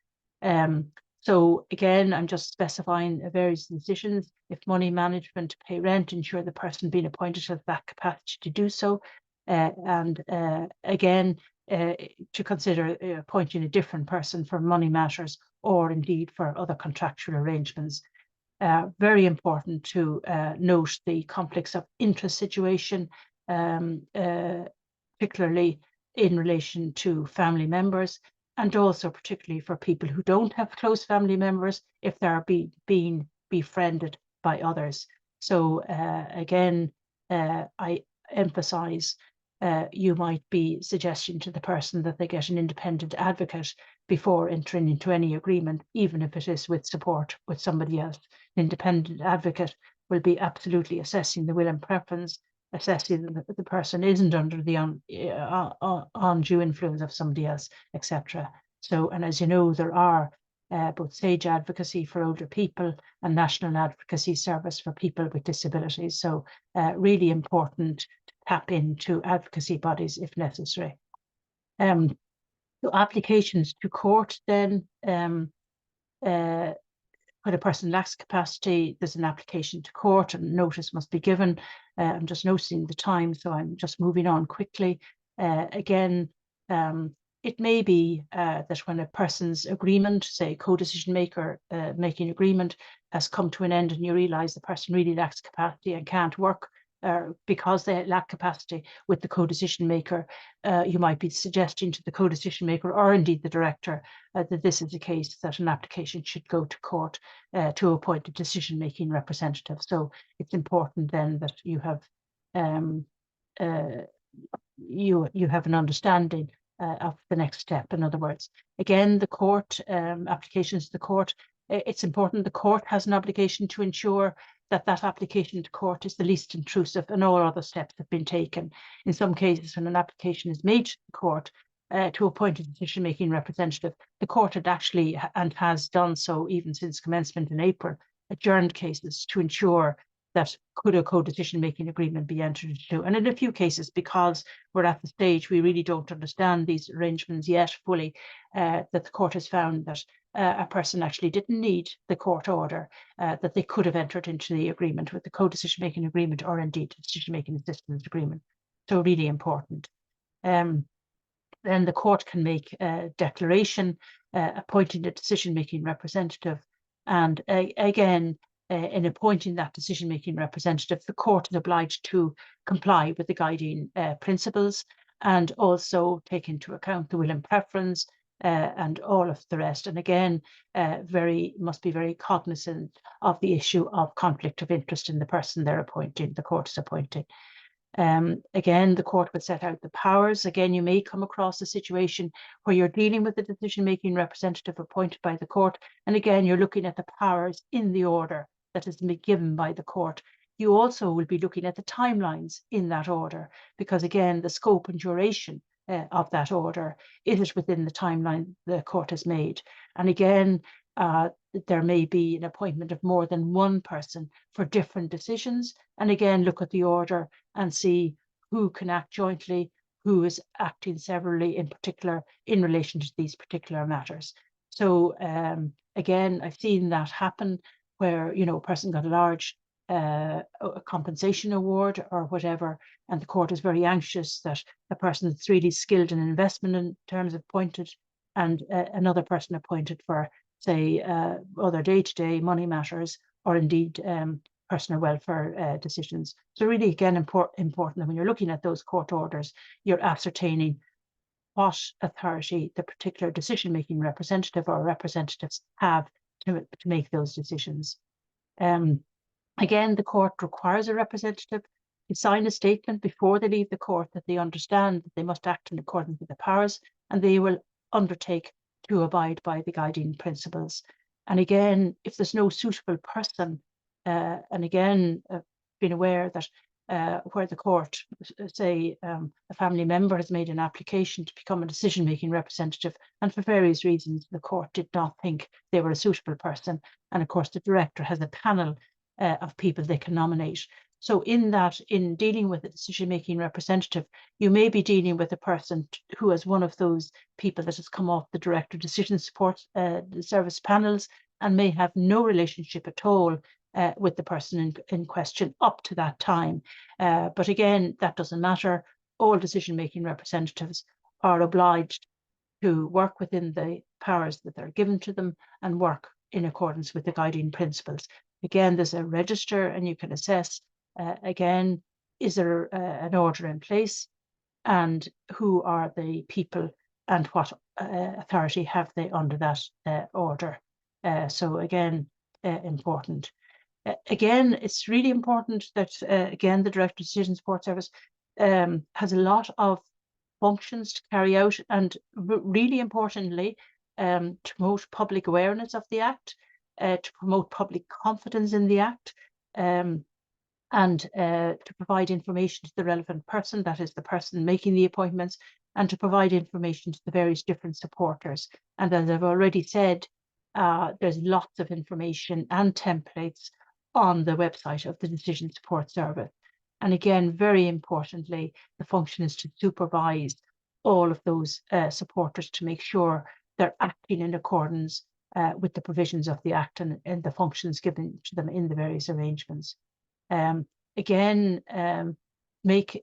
So again, I'm just specifying various decisions. If money management, pay rent, ensure the person being appointed has that capacity to do so. And again, to consider appointing a different person for money matters or indeed for other contractual arrangements. Very important to note the conflicts of interest situation, particularly in relation to family members, and also particularly for people who don't have close family members if they're being befriended by others. So again, I emphasize you might be suggesting to the person that they get an independent advocate before entering into any agreement, even if it is with support with somebody else. An independent advocate will be absolutely assessing the will and preference, assessing that the person isn't under the undue influence of somebody else, etc. So, and as you know, there are both SAGE advocacy for older people and national advocacy service for people with disabilities. So really important to tap into advocacy bodies if necessary. So applications to court then, when a person lacks capacity, there's an application to court and notice must be given. I'm just noticing the time, so I'm just moving on quickly. Again, it may be that when a person's agreement, say co-decision maker making agreement, has come to an end and you realise the person really lacks capacity and can't work because they lack capacity with the co-decision maker, you might be suggesting to the co-decision maker or indeed the director that this is the case, that an application should go to court to appoint a decision-making representative. So it's important then that you have you have an understanding of the next step. In other words, again, the court applications to the court, it's important the court has an obligation to ensure that that application to court is the least intrusive and all other steps have been taken. In some cases, when an application is made to the court to appoint a decision-making representative, the court had actually, and has done so even since commencement in April, adjourned cases to ensure that could a co-decision-making agreement be entered into. And in a few cases, because we're at the stage we really don't understand these arrangements yet fully, that the court has found that a person actually didn't need the court order, that they could have entered into the agreement with the co-decision-making agreement or indeed the decision-making assistance agreement. So really important. Then the court can make a declaration appointing a decision-making representative. And again, in appointing that decision-making representative, the court is obliged to comply with the guiding principles and also take into account the will and preference and all of the rest. And again, must be very cognizant of the issue of conflict of interest in the person they're appointing, the court is appointing. Again, the court would set out the powers. Again, you may come across a situation where you're dealing with a decision-making representative appointed by the court. And again, you're looking at the powers in the order that has been given by the court. You also will be looking at the timelines in that order, because again, the scope and duration of that order is within the timeline the court has made. And again, there may be an appointment of more than one person for different decisions. And again, look at the order and see who can act jointly, who is acting severally in particular in relation to these particular matters. So again, I've seen that happen where, you know, a person got a large a compensation award or whatever, and the court is very anxious that the person that's really skilled in investment in terms of appointed and another person appointed for, say, other day-to-day money matters or indeed personal welfare decisions. So really, again, important that when you're looking at those court orders, you're ascertaining what authority the particular decision-making representative or representatives have to make those decisions. Again, the court requires a representative to sign a statement before they leave the court that they understand that they must act in accordance with the powers, and they will undertake to abide by the guiding principles. And again, if there's no suitable person, and again, been aware that where the court, say, a family member has made an application to become a decision-making representative, and for various reasons, the court did not think they were a suitable person. And of course, the director has a panel of people they can nominate. So in that, in dealing with a decision-making representative, you may be dealing with a person who is one of those people that has come off the director decision support service panels and may have no relationship at all with the person in question up to that time. But again, that doesn't matter. All decision-making representatives are obliged to work within the powers that are given to them and work in accordance with the guiding principles. Again, there's a register and you can assess, again, is there an order in place and who are the people and what authority have they under that order. So again, important. Again, it's really important that, again, the Director of Decision Support Service has a lot of functions to carry out, and really importantly, to promote public awareness of the Act, to promote public confidence in the Act, and to provide information to the relevant person, that is the person making the appointments, and to provide information to the various different supporters. And as I've already said, there's lots of information and templates on the website of the Decision Support Service. And again, very importantly, the function is to supervise all of those supporters to make sure they're acting in accordance with the provisions of the Act and the functions given to them in the various arrangements. Again, make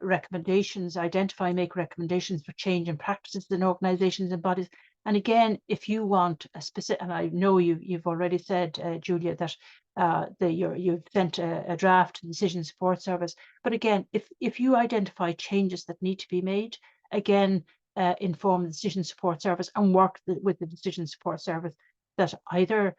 recommendations, make recommendations for change in practices in organisations and bodies. And again, if you want a specific, and I know you've already said, Julia, that you've sent a draft to the Decision Support Service. But again, if you identify changes that need to be made, again, inform the Decision Support Service and work with the Decision Support Service that either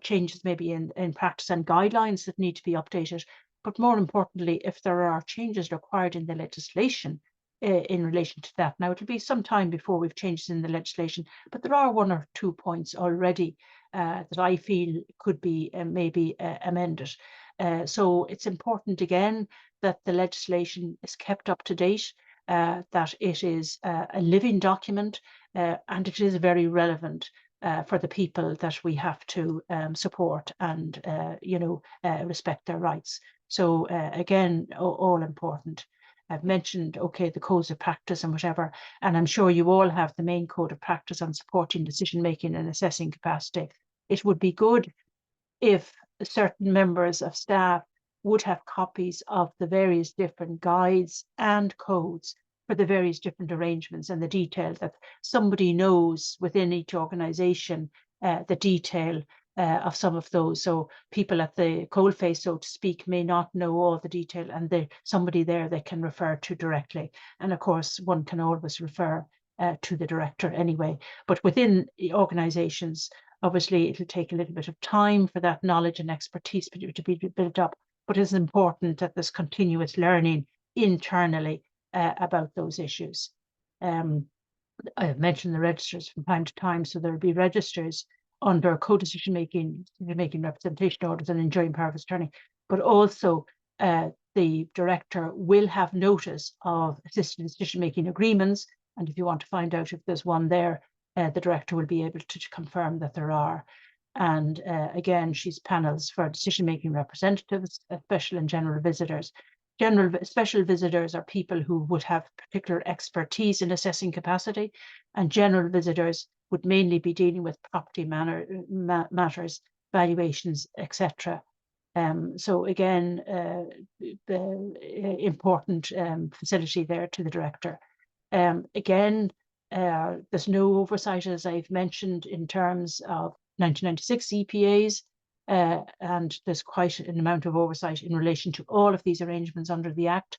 changes maybe in practice and guidelines that need to be updated, but more importantly, if there are changes required in the legislation in relation to that. Now, it'll be some time before we've changes in the legislation, but there are 1 or 2 points already that I feel could be maybe amended. So it's important, again, that the legislation is kept up to date, that it is a living document, and it is very relevant for the people that we have to support and, respect their rights. So again, all important. I've mentioned, okay, the codes of practice and whatever, and I'm sure you all have the main code of practice on supporting decision-making and assessing capacity. It would be good if certain members of staff would have copies of the various different guides and codes for the various different arrangements and the detail, that somebody knows within each organisation the detail of some of those. So people at the coalface, so to speak, may not know all the detail, and there's somebody there they can refer to directly. And of course, one can always refer to the director anyway. But within organisations, obviously, it'll take a little bit of time for that knowledge and expertise to be built up. But it's important that there's continuous learning internally about those issues. I have mentioned the registers from time to time, so there'll be registers under co-decision making representation orders and enjoying power of attorney, but also the director will have notice of assisted decision-making agreements. And if you want to find out if there's one there, the director will be able to confirm that there are. And again, she's panels for decision-making representatives, special and general visitors. Special visitors are people who would have particular expertise in assessing capacity, and general visitors would mainly be dealing with property matters, valuations, etc. So again, the important facility there to the director. Again, there's no oversight, as I've mentioned, in terms of 1996 EPAs, and there's quite an amount of oversight in relation to all of these arrangements under the Act.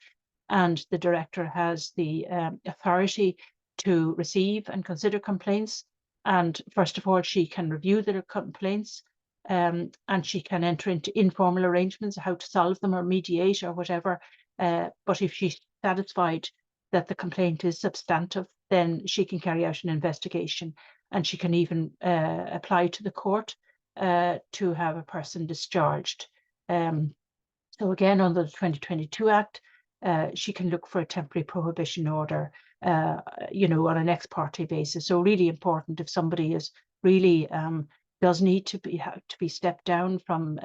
And the director has the authority to receive and consider complaints. And first of all, she can review the complaints, and she can enter into informal arrangements, how to solve them or mediate or whatever. But if she's satisfied that the complaint is substantive, then she can carry out an investigation, and she can even apply to the court to have a person discharged. So again, under the 2022 Act, she can look for a temporary prohibition order, on an ex parte basis. So really important, if somebody is really does need to be stepped down from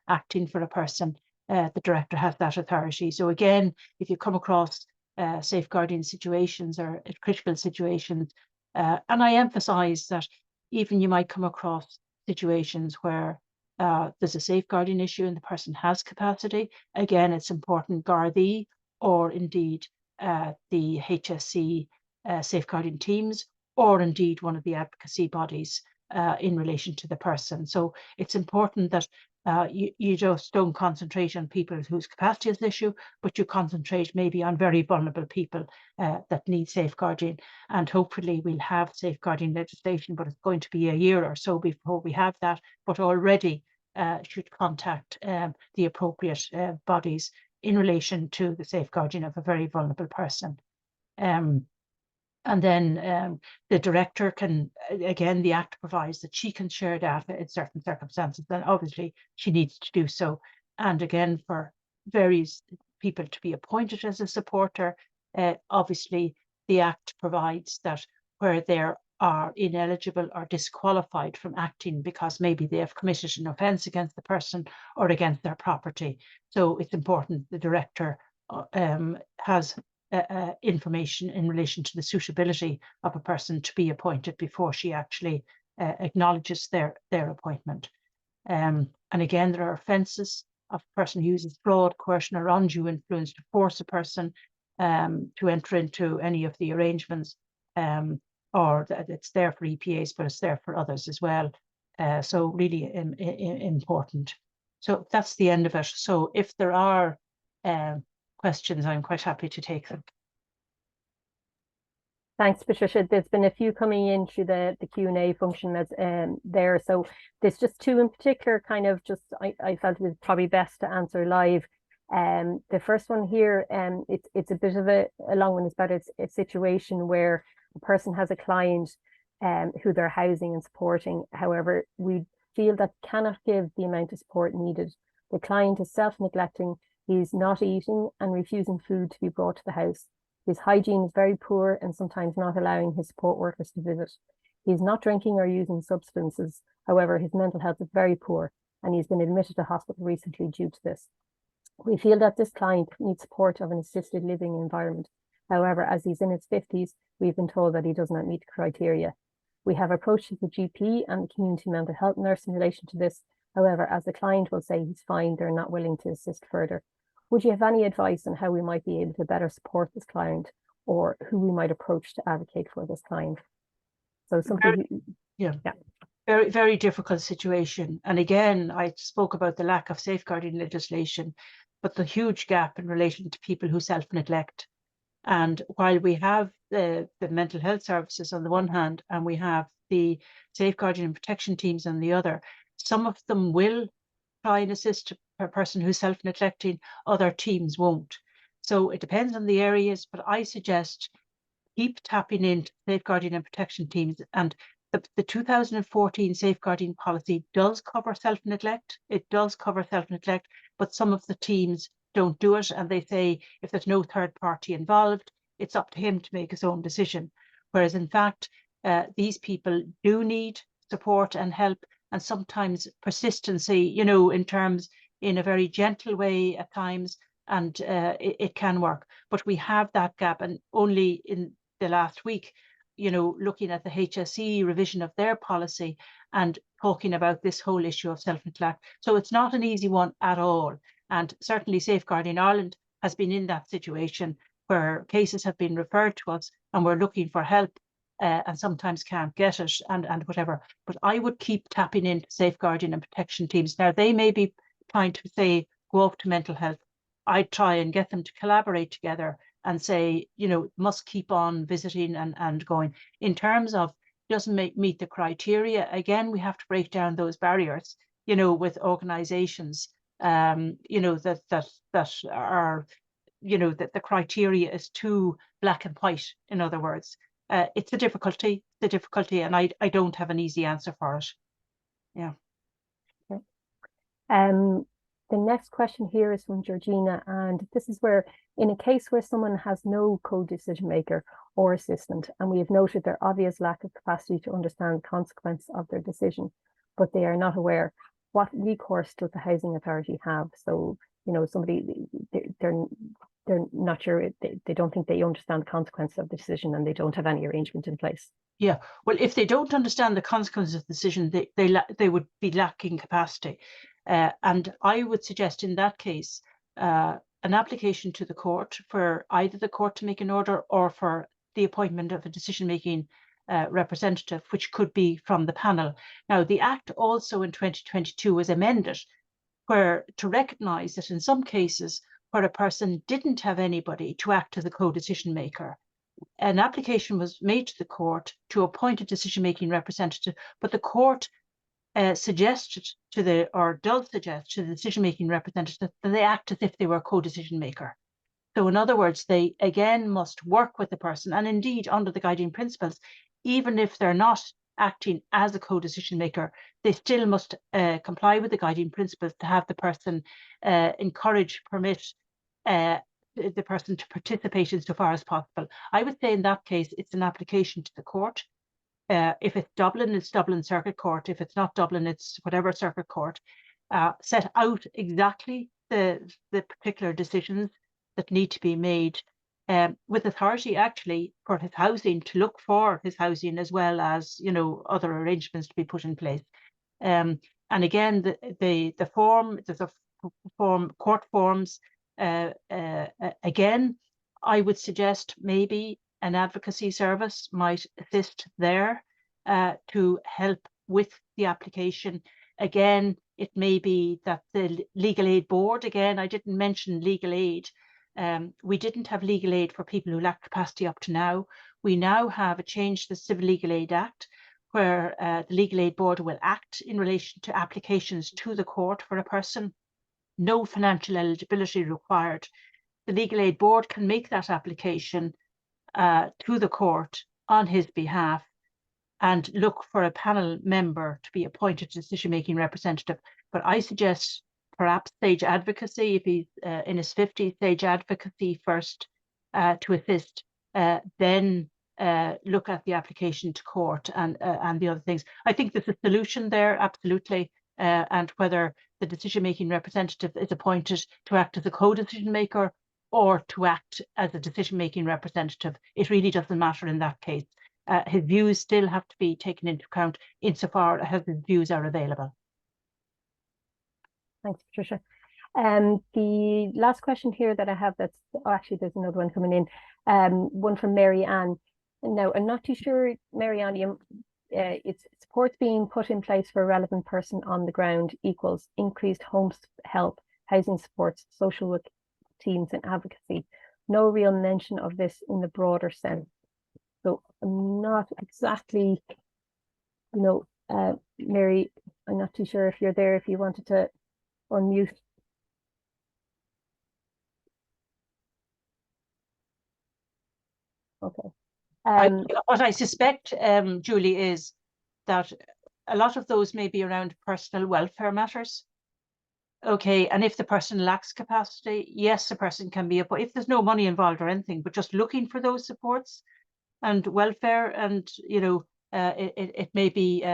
acting for a person, the director has that authority. So again, if you come across safeguarding situations or critical situations, and I emphasize that even you might come across situations where there's a safeguarding issue and the person has capacity. Again, it's important Gardaí or indeed the HSC safeguarding teams, or indeed one of the advocacy bodies in relation to the person. So it's important that you just don't concentrate on people whose capacity is an issue, but you concentrate maybe on very vulnerable people that need safeguarding. And hopefully we'll have safeguarding legislation, but it's going to be a year or so before we have that. But already should contact the appropriate bodies in relation to the safeguarding of a very vulnerable person. And then the director can, again, the Act provides that she can share data in certain circumstances, then obviously she needs to do so. And again, for various people to be appointed as a supporter, obviously the Act provides that where there are ineligible or disqualified from acting because maybe they have committed an offence against the person or against their property. So it's important the director has information in relation to the suitability of a person to be appointed before she actually acknowledges their appointment. And again, there are offences of a person who uses fraud, coercion, or undue influence to force a person to enter into any of the arrangements, or that it's there for EPAs, but it's there for others as well. So really important. So that's the end of it. So if there are questions, I'm quite happy to take them. Thanks, Patricia. There's been a few coming in through the Q&A function that's there. So there's just two in particular, kind of just, I felt it was probably best to answer live. The first one here, it's a bit of a long one. It's about a situation where a person has a client who they're housing and supporting. However, we feel that cannot give the amount of support needed. The client is self-neglecting. He's not eating and refusing food to be brought to the house. His hygiene is very poor and sometimes not allowing his support workers to visit. He's not drinking or using substances. However, his mental health is very poor and he's been admitted to hospital recently due to this. We feel that this client needs support of an assisted living environment. However, as he's in his 50s, we've been told that he does not meet the criteria. We have approached the GP and the community mental health nurse in relation to this. However, as the client will say he's fine, they're not willing to assist further. Would you have any advice on how we might be able to better support this client, or who we might approach to advocate for this client? So something, yeah. Very, very difficult situation. And again, I spoke about the lack of safeguarding legislation, but the huge gap in relation to people who self-neglect. And while we have the mental health services on the one hand, and we have the safeguarding and protection teams on the other, some of them will try and assist a person who's self-neglecting, other teams won't. So it depends on the areas, but I suggest keep tapping into safeguarding and protection teams. And the 2014 safeguarding policy does cover self-neglect. It does cover self-neglect, but some of the teams don't do it. And they say if there's no third party involved, it's up to him to make his own decision. Whereas in fact, these people do need support and help, and sometimes persistency, you know, in a very gentle way at times, and it can work. But we have that gap, and only in the last week, you know, looking at the HSE revision of their policy and talking about this whole issue of self-neglect. So it's not an easy one at all. And certainly Safeguarding Ireland has been in that situation where cases have been referred to us and we're looking for help and sometimes can't get it and whatever. But I would keep tapping into safeguarding and protection teams. Now, they may be trying to say, go up to mental health. I'd try and get them to collaborate together and say, you know, must keep on visiting and going. In terms of doesn't meet the criteria, again, we have to break down those barriers, you know, with organizations, you know, that are, you know, that the criteria is too black and white, in other words. It's a difficulty, and I don't have an easy answer for it. Yeah. Okay. The next question here is from Georgina, and this is where, in a case where someone has no co-decision maker or assistant, and we have noted their obvious lack of capacity to understand the consequence of their decision, but they are not aware, what recourse does the housing authority have? So, you know, somebody, they're not sure, they don't think they understand the consequences of the decision and they don't have any arrangement in place. Yeah, well, if they don't understand the consequences of the decision, they would be lacking capacity. And I would suggest in that case, an application to the court for either the court to make an order or for the appointment of a decision-making representative, which could be from the panel. Now, the Act also in 2022 was amended where to recognise that in some cases where a person didn't have anybody to act as a co-decision maker, an application was made to the court to appoint a decision-making representative, but the court suggested to the, or does suggest to the decision-making representative that they act as if they were a co-decision maker. So in other words, they again must work with the person, and indeed under the guiding principles, even if they're not acting as a co-decision maker, they still must comply with the guiding principles to have the person encourage, permit the person to participate insofar as possible. I would say in that case, it's an application to the court. If it's Dublin, it's Dublin Circuit Court. If it's not Dublin, it's whatever circuit court. Set out exactly the particular decisions that need to be made with authority actually for his housing, to look for his housing as well as, you know, other arrangements to be put in place. And again, the form, there's a form, court forms. Again, I would suggest maybe an advocacy service might assist there to help with the application. Again, it may be that the legal aid board, again, I didn't mention legal aid. We didn't have legal aid for people who lack capacity up to now. We now have a change to the Civil Legal Aid Act, where the legal aid board will act in relation to applications to the court for a person. No financial eligibility required. The legal aid board can make that application to the court on his behalf and look for a panel member to be appointed decision-making representative. But I suggest perhaps sage advocacy, if he's in his 50s, sage advocacy first to assist, then look at the application to court and the other things. I think there's a solution there, absolutely, and whether the decision-making representative is appointed to act as a co-decision maker or to act as a decision-making representative, it really doesn't matter in that case. His views still have to be taken into account insofar as his views are available. Thanks, Patricia. The last question here that I have, that's actually, there's another one coming in, one from Mary Ann. Now, I'm not too sure, Mary Ann, it's supports being put in place for a relevant person on the ground equals increased home help, housing supports, social work teams and advocacy. No real mention of this in the broader sense. So I'm not exactly, you know, Mary, I'm not too sure if you're there, if you wanted to unmute. Okay. What I suspect, Julie, is that a lot of those may be around personal welfare matters. Okay, and if the person lacks capacity, yes, the person can be appointed. If there's no money involved or anything, but just looking for those supports and welfare, and you know, it may be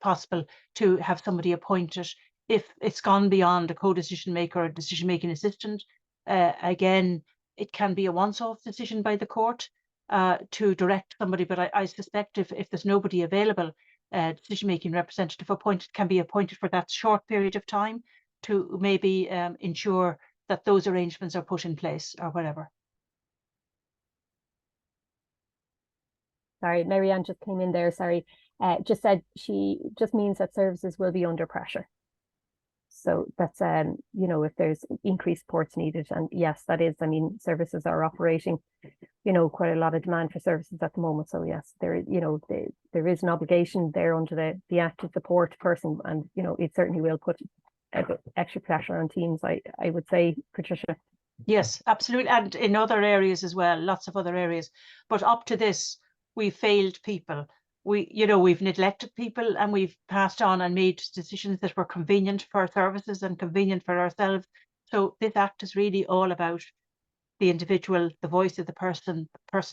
possible to have somebody appointed if it's gone beyond a co-decision maker or decision-making assistant. Again, it can be a once-off decision by the court to direct somebody, but I suspect if there's nobody available, decision-making representative appointed can be appointed for that short period of time to maybe ensure that those arrangements are put in place or whatever. Sorry, Mary Ann just came in there, sorry. Just said she just means that services will be under pressure. So that's, you know, if there's increased supports needed, and yes, that is, I mean, services are operating, you know, quite a lot of demand for services at the moment. So yes, there, you know, there is an obligation there under the act to support person, and, you know, it certainly will put extra pressure on teams, I would say, Patricia. Yes, absolutely. And in other areas as well, lots of other areas. But up to this, we failed people. We've neglected people, and we've passed on and made decisions that were convenient for our services and convenient for ourselves. So this act is really all about the individual, the voice of the person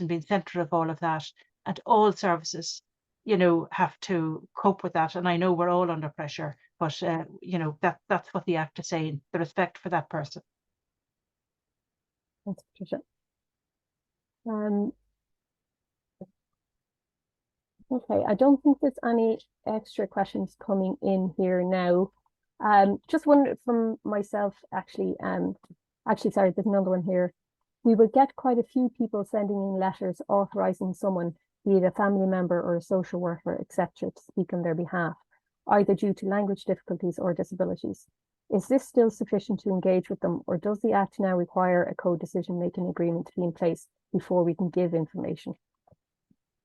being centre of all of that. And all services, you know, have to cope with that. And I know we're all under pressure, but you know, that's what the act is saying, the respect for that person. Thanks, Patricia. Okay, I don't think there's any extra questions coming in here now. Just one from myself, actually. Actually, sorry, there's another one here. We would get quite a few people sending in letters authorising someone, be it a family member or a social worker, etc., to speak on their behalf, either due to language difficulties or disabilities. Is this still sufficient to engage with them, or does the Act now require a co-decision making agreement to be in place before we can give information?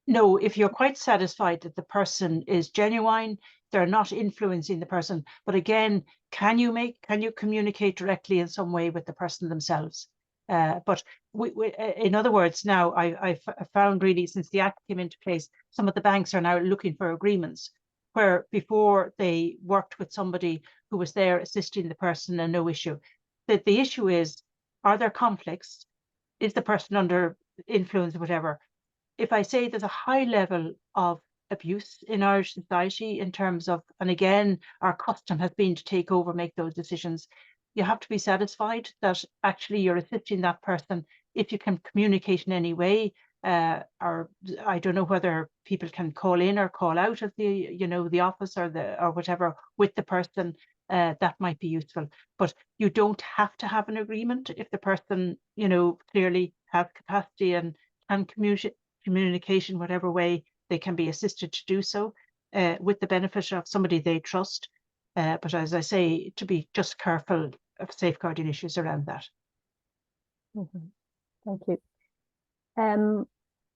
No, if you're quite satisfied that the person is genuine, they're not influencing the person. But again, can you communicate directly in some way with the person themselves? But in other words, now I found really since the Act came into place, some of the banks are now looking for agreements where before they worked with somebody who was there assisting the person and no issue. The issue is, are there conflicts? Is the person under influence or whatever? If I say there's a high level of abuse in Irish society in terms of, and again, our custom has been to take over, make those decisions, you have to be satisfied that actually you're assisting that person if you can communicate in any way, or I don't know whether people can call in or call out of the, the office or whatever with the person, that might be useful. But you don't have to have an agreement if the person, clearly has capacity and can communicate in whatever way they can be assisted to do so, with the benefit of somebody they trust. But as I say, to be just careful of safeguarding issues around that. Thank you.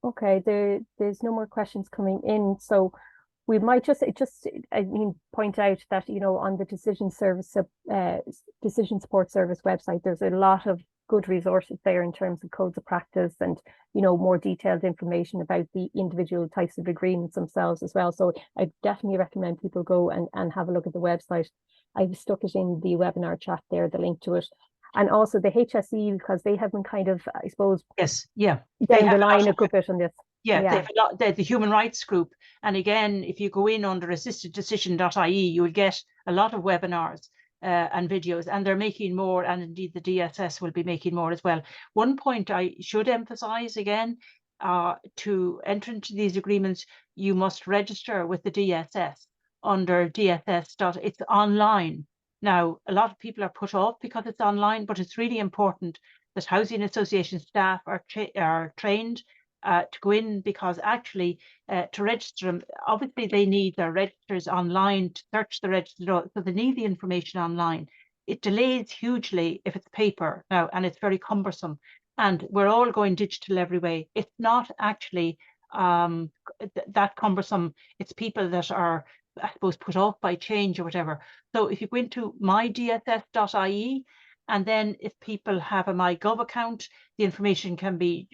Okay, there's no more questions coming in, so we might just point out that on the decision support service website, there's a lot of good resources there in terms of codes of practice and more detailed information about the individual types of agreements themselves as well. So I definitely recommend people go and have a look at the website. I've stuck it in the webinar chat there, the link to it. And also the HSE, because they have been kind of, I suppose, yes, yeah, down the line a good bit on this. Yeah, they have a lot, the human rights group. And again, if you go in under assisteddecision.ie, you will get a lot of webinars and videos, and they're making more, and indeed the DSS will be making more as well. One point I should emphasize again, to enter into these agreements, you must register with the DSS under DSS. It's online. Now, a lot of people are put off because it's online, but it's really important that housing association staff are trained to go in, because actually to register them, obviously they need their registers online to search the register, so they need the information online. It delays hugely if it's paper now, and it's very cumbersome, and we're all going digital every way. It's not actually that cumbersome. It's people that are, I suppose, put off by change or whatever. So if you go into mydss.ie, and then if people have a MyGov account, the information can be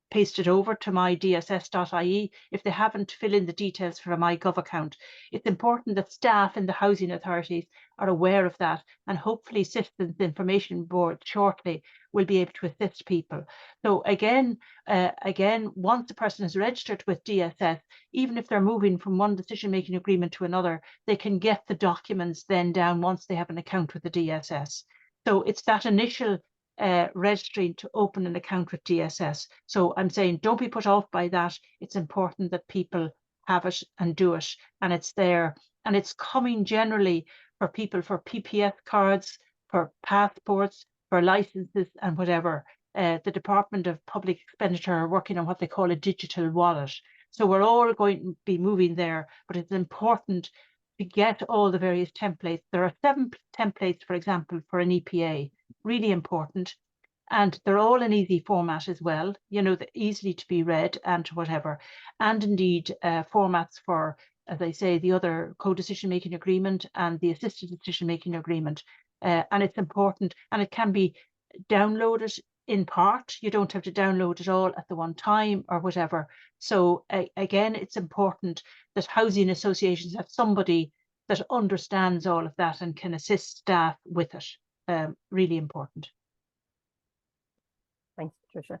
pasted over to mydss.ie. If they haven't, fill in the details for a MyGov account. It's important that staff in the housing authorities are aware of that, and hopefully Citizens Information Board shortly will be able to assist people. So again, once a person is registered with DSS, even if they're moving from one decision-making agreement to another, they can get the documents then down once they have an account with the DSS. So it's that initial registering to open an account with DSS. So I'm saying, don't be put off by that. It's important that people have it and do it, and it's there, and it's coming generally for people for PPS cards, for passports, for licenses, and whatever. The Department of Public Expenditure are working on what they call a digital wallet. So we're all going to be moving there, but it's important to get all the various templates. There are 7 templates, for example, for an EPA, really important. And they're all in easy format as well, they're easily to be read and whatever. And indeed, formats for, as I say, the other co-decision-making agreement and the assisted decision-making agreement. And it's important, and it can be downloaded in part. You don't have to download it all at the one time or whatever. So again, it's important that housing associations have somebody that understands all of that and can assist staff with it. Really important. Thanks, Patricia.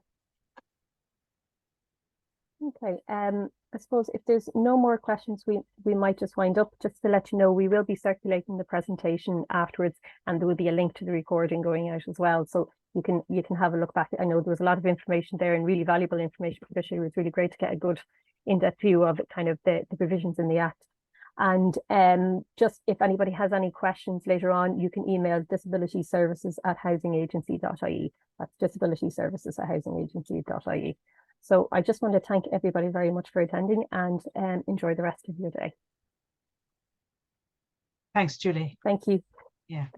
Okay, I suppose if there's no more questions, we might just wind up. Just to let you know, we will be circulating the presentation afterwards, and there will be a link to the recording going out as well. So you can have a look back. I know there was a lot of information there, and really valuable information, Patricia. It was really great to get a good in-depth view of it, kind of the provisions in the Act. And just if anybody has any questions later on, you can email disabilityservices@housingagency.ie. That's disabilityservices@housingagency.ie. So I just want to thank everybody very much for attending, and enjoy the rest of your day. Thanks, Julie. Thank you. Yeah.